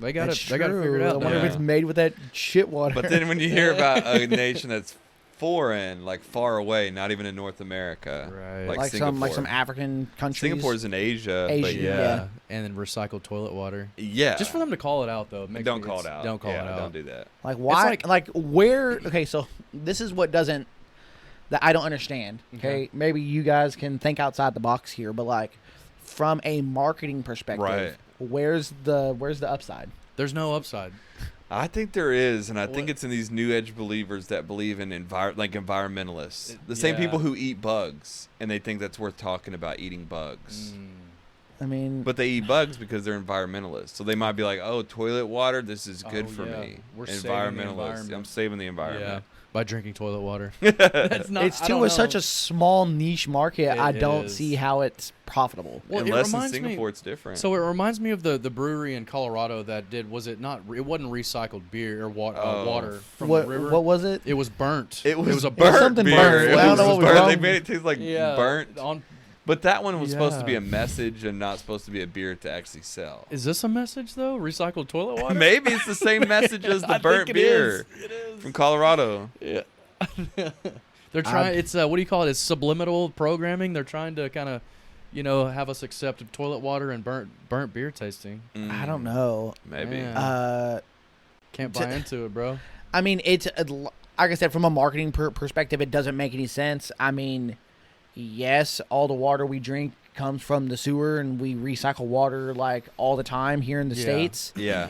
They got that's it. They got it figured true. out. I wonder if Yeah. it's made with that shit water. But then when you hear about a nation that's foreign, like far away, not even in North America, Right. like like Singapore. some African countries. Singapore's in Asia, but Asia, yeah. yeah. And then recycled toilet water. Yeah. Just for them to call it out, though. Don't call it out. Don't call Yeah, it out. Don't do that. Like why? like- Where? Okay, so this is what doesn't that I don't understand. Okay, Okay. maybe you guys can think outside the box here, but like from a marketing perspective, Right. where's the upside? There's no upside. I think there is, and I think What? it's in these new age believers that believe in environmentalists. The same Yeah. people who eat bugs, and they think that's worth talking about eating bugs. I mean, But they eat bugs because they're environmentalists. So they might be like, "Oh, toilet water, this is good Oh, for yeah. me." We're saving the Environmentalist. environment. I'm saving the Yeah. environment. By drinking toilet water. That's not. it's I too don't with know. such a small niche market. It I don't is. see how it's profitable. Well, it Unless in reminds me- Singapore it's different. So it reminds me of the brewery in Colorado that did. Was it not? It wasn't recycled beer or Oh. water from What the river. what was it? It was burnt. it was a burnt something beer. burnt. It I don't was know what was burnt. wrong. They made it taste like Yeah, burnt. On, But that one was supposed to be Yeah. a message and not supposed to be a beer to actually sell. is this a message though? Recycled toilet water? Maybe it's the same message as I the think burnt it beer is. It is. from Colorado. Yeah. They're trying. It's what do you call it? It's subliminal programming. They're trying to kind of, have us accept toilet water and burnt beer tasting. I don't know. Maybe. Yeah. Can't buy to- into it, bro. I mean, it's like I said, from a marketing perspective, it doesn't make any sense. I mean, yes, all the water we drink comes from the sewer, and we recycle water like all the time here in the Yeah. states. Yeah.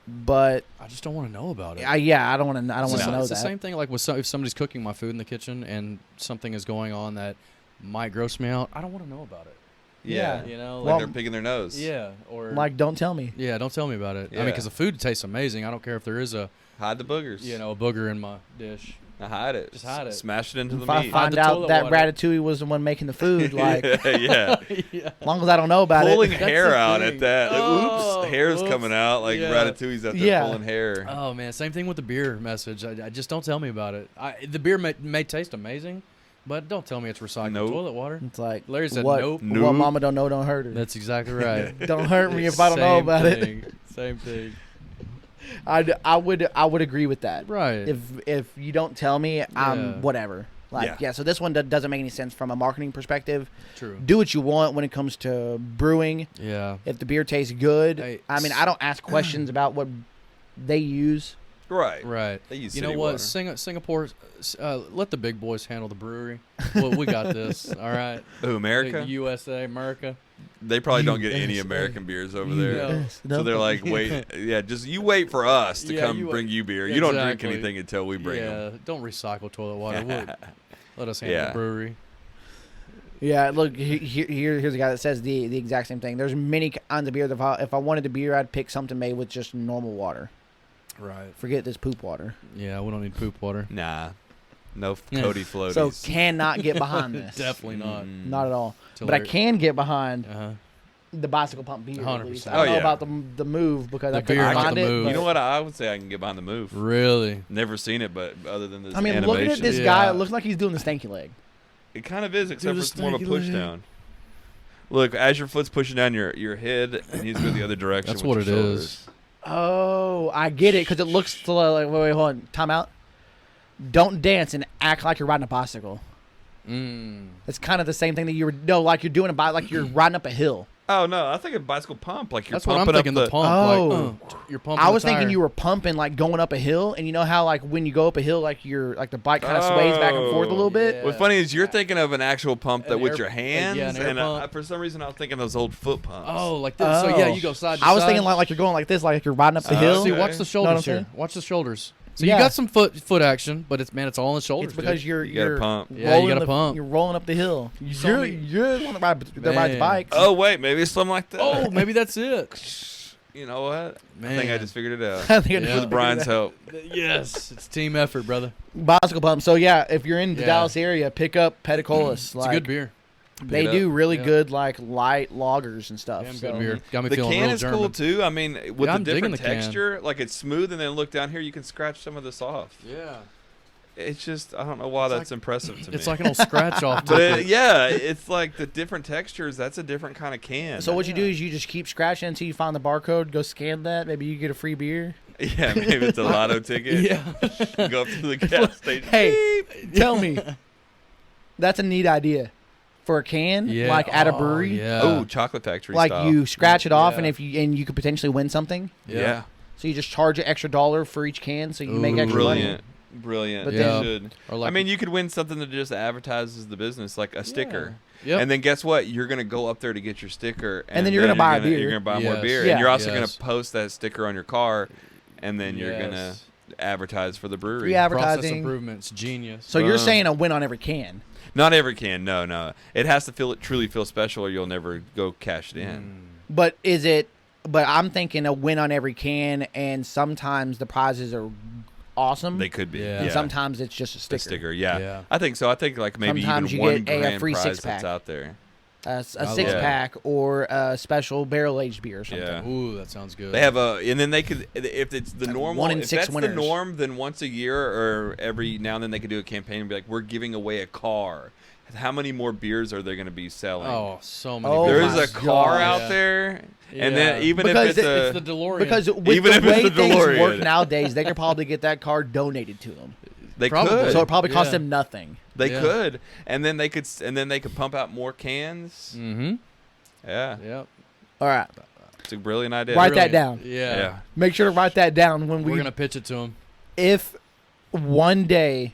But I just don't want to know about it. I don't want to. I don't want to know It's that. the same thing like with if somebody's cooking my food in the kitchen and something is going on that might gross me out. I don't want to know about it. Yeah. You know, Like Well, they're picking their nose. yeah, or Like, don't tell me. yeah, don't tell me about it. I mean, Yeah. because the food tastes amazing. I don't care if there is a Hide the boogers. a booger in my dish. Now hide it. Just hide it. Smash it into the If I meat. find the out toilet that water. Ratatouille was the one making the food, like, yeah. Yeah. as long as I don't know about Pulling it. hair the out thing. at that. Like, Oh, oops, hair's whoops. coming out. Like Yeah. Ratatouille's out there Yeah. pulling hair. Oh man, same thing with the beer message. I just don't tell me about it. The beer may taste amazing, but don't tell me it's recycled Nope. toilet water. It's like, Larry said what, nope. What Nope. mama don't know, don't hurt her. That's exactly right. Don't hurt me if I don't know Same about it. thing. Same thing. I would agree with that. Right. If you don't tell me, Yeah. I'm whatever. Like, yeah. So this one doesn't make any sense from a marketing perspective. True. Do what you want when it comes to brewing. Yeah. If the beer tastes good, Hey, I mean, I don't ask questions about what they use. Right. Right. They use You know city what? water. Singapore, let the big boys handle the brewery. Well, we got this. All right. Who, America? USA, America. they probably don't get any American beers over there. So they're like, wait, just you wait for us to come bring you beer. You don't drink anything until we bring them. Don't recycle toilet water. Let us handle the brewery. Yeah, look, here's a guy that says the exact same thing. There's many kinds of beer. If I wanted a beer, I'd pick something made with just normal water. Right. Forget this poop water. Yeah, we don't need poop water. Nah. No Cody floaties. So cannot get behind this. Definitely not. Not at all. But I can get behind the Bicycle Pump beer. 100%. I don't know about the move because I couldn't find it. You know what? I would say I can get behind the move. Really? Never seen it, but other than this animation. Looking at this guy, it looks like he's doing the stanky leg. It kind of is, except for it's more of a push down. Look, as your foot's pushing down your head, and he's going the other direction. That's what it is. Oh, I get it, because it looks like, wait, hold on, time out. Don't dance and act like you're riding a bicycle. It's kind of the same thing that you're doing like you're riding up a hill. Oh no, I think a bicycle pump, like you're That's pumping what I'm thinking. up The pump. Oh, You're pumping. I was thinking you were pumping like going up a hill, and you know how like when you go up a hill, like the bike kind of sways back and forth a little bit. What's funny is you're thinking of an actual pump that with your hands, an and for some reason I was thinking those old foot pumps. Oh, like this. So yeah, you go side to side. I was thinking like you're going like this, like you're riding up the hill. See, watch the shoulders here. Watch the shoulders. So you got some foot action, but it's all in the shoulders. It's because you're gotta pump. Yeah, you gotta pump. You're rolling up the hill. You're the one that rides bikes. Oh wait, maybe it's something like that. Oh, maybe that's it. You know what? Man. I think I just figured it out. I think With Brian's help. Yes, it's team effort, brother. Bicycle Pump. So yeah, if you're in the Dallas area, pick up Peticolas. It's a good beer. They do really good like light lagers and stuff. Damn so. good beer. Got me The feeling can real is German. cool too. I mean, with the different the can. texture, like it's smooth, and then look down here, you can scratch some of this off. Yeah. It's just I don't know why that's impressive to me. It's like an old scratch off. But it's like the different textures. That's a different kind of can. So what you do is you just keep scratching until you find the barcode. Go scan that. Maybe you get a free beer. Yeah, maybe it's a lotto ticket. Yeah. Go up to the gas station. Hey, tell me. That's a neat idea. For a can, like at a brewery. Yeah. Oh, chocolate factory Like style. you scratch it off, and you could potentially win something. Yeah. So you just charge an extra $1 for each can, so you make extra money. Brilliant. But You then- should. Or like I mean, you could win something that just advertises the business, like a sticker. Yep. And then guess what? You're gonna go up there to get your sticker, And then you're gonna buy a beer. You're gonna buy more Yes. beer, Yeah. and you're also Yes. gonna post that sticker on your car, and then you're gonna Yes. advertise for the brewery. Free process advertising. improvements, genius. So you're saying a win on every can. Not every can. No. It has to truly feel special, or you'll never go cash it in. But is it? But I'm thinking a win on every can, and sometimes the prizes are awesome. They could be. Yeah. Yeah. And sometimes it's just a The sticker. sticker. Yeah. Yeah. I think so. I think like maybe Sometimes even you one get a grand free prize six-pack. that's out there. A love six it. pack or a special barrel aged beer or something. Yeah. Ooh, that sounds good. They have and then they could, if it's the normal, 1 in if 6 that's winners. the norm, then once a year or every now and then they could do a campaign and be like, we're giving away a car. How many more beers are they going to be selling? Oh, so many. Oh there beers. my is a car God. out Yeah. there, Yeah. and then even Because if It's the DeLorean. Because with Even the if it's way the things DeLorean. work nowadays, they could probably get that car donated to them. they Probably. could, So it probably cost Yeah. them nothing. they Yeah. could, and then they could pump out more cans. Mm-hmm. Yeah, Yep. All right. it's a brilliant idea. Write that down. Yeah. Make sure to write that down when We're gonna pitch it to him. if one day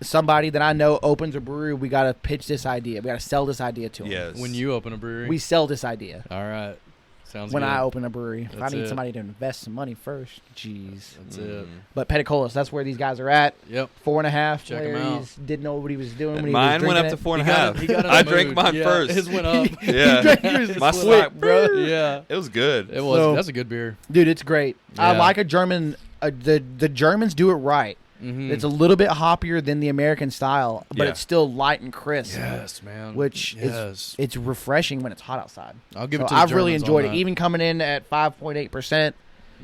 somebody that I know opens a brewery, we got to pitch this idea. We got to sell this idea to them. Yes. When you open a brewery. We sell this idea All right. Sounds when good. I open a brewery. If I That's need it. somebody to invest some money first, jeez. That's it. But Peticolas, that's where these guys are at. Yep. 4.5. Check 'em Larry out. didn't know what he was doing when he Mine was went up drinking to it. 4.5. He got in I the drank mood. mine Yeah, first. His went up. Yeah, my Quick, slap, bro. Yeah. It was good. It was. So- That's a good beer. Dude, it's great. I Yeah. like a German. The Germans do it right. Mm-hmm. It's a little bit hoppier than the American style, but Yeah. it's still light and crisp. Yes, man. Which yes. it's refreshing when it's hot outside. I'll give So it to the I've really Germans on enjoyed it. that. Even coming in at 5.8%,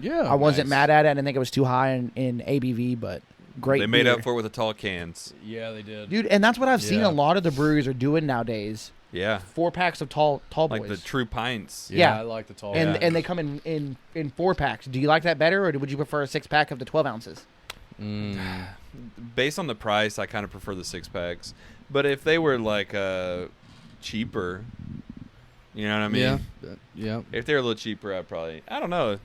Yeah. I wasn't nice. mad at it. I didn't think it was too high in ABV, but great. They made beer. up for it with the tall cans. Yeah, they did. Dude, and that's what I've seen Yeah. a lot of the breweries are doing nowadays. Yeah, 4-packs of tall like boys. the true pints. Yeah, yeah. I like the tall. and Yeah. and they come in 4-packs. Do you like that better, or would you prefer a 6-pack of the 12 ounces? Based on the price, I kind of prefer the 6-packs. But if they were like cheaper, you know what I mean? Yeah. Yeah. If they're a little cheaper, I'd probably. I don't know.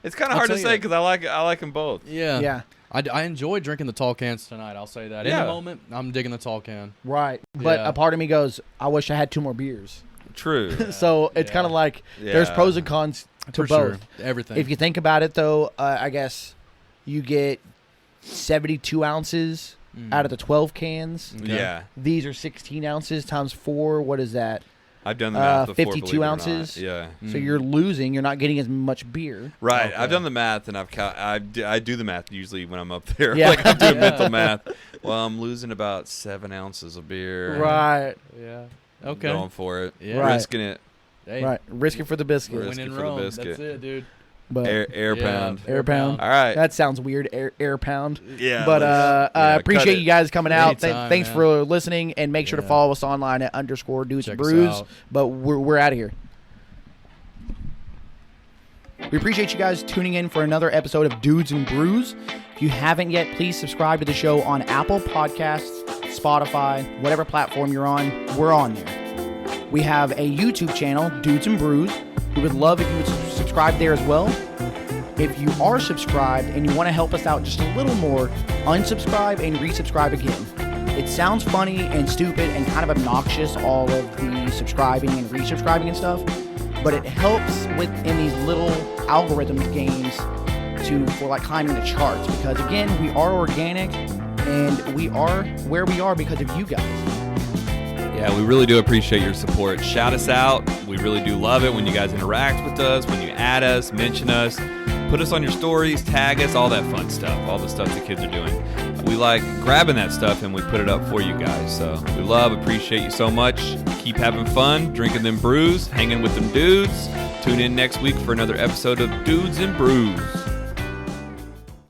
It's kind of I'll hard to tell say you. because I like them both. Yeah. Yeah. I enjoy drinking the tall cans tonight. I'll say that. In Yeah. the moment, I'm digging the tall can. Right. But Yeah. a part of me goes, I wish I had 2 more beers. True. So it's kind of like there's pros and cons to For both. sure. Everything. If you think about it, though, I guess you get 72 ounces out of the 12 cans. Okay. Yeah. These are 16 ounces times 4. What is that? I've done the math before, 52 believe it or not. ounces. Yeah. So you're losing. You're not getting as much beer. Right. Okay. I've done the math, and I do the math usually when I'm up there. Yeah. Like I'm doing mental math. Well, I'm losing about 7 ounces of beer. Right. Yeah. I'm Okay. going for it. Yeah. Right. Risking it. Hey, Right. Risk it for the biscuit. Risk When it in for the Rome. biscuit. That's it, dude. But Air Yeah. pound. air pound. All right. That sounds weird. Air pound. Yeah. But let's- I cut appreciate it. you guys coming out. Anytime, Thanks man. for listening, and make sure to Yeah. follow us online at _Dudes Check and us Brews. out. But we're out of here. We appreciate you guys tuning in for another episode of Dudes and Brews. If you haven't yet, please subscribe to the show on Apple Podcasts, Spotify, whatever platform you're on. We're on there. We have a YouTube channel, Dudes and Brews. We would love if you would subscribe there as well. If you are subscribed and you want to help us out just a little more, unsubscribe and resubscribe again. It sounds funny and stupid and kind of obnoxious, all of the subscribing and resubscribing and stuff, but it helps within these little algorithms games for like climbing the charts, because again, we are organic and we are where we are because of you guys. Yeah, we really do appreciate your support. Shout us out. We really do love it when you guys interact with us, when you add us, mention us, put us on your stories, tag us, all that fun stuff, all the stuff the kids are doing. We like grabbing that stuff and we put it up for you guys. So we appreciate you so much. Keep having fun, drinking them brews, hanging with them dudes. Tune in next week for another episode of Dudes and Brews.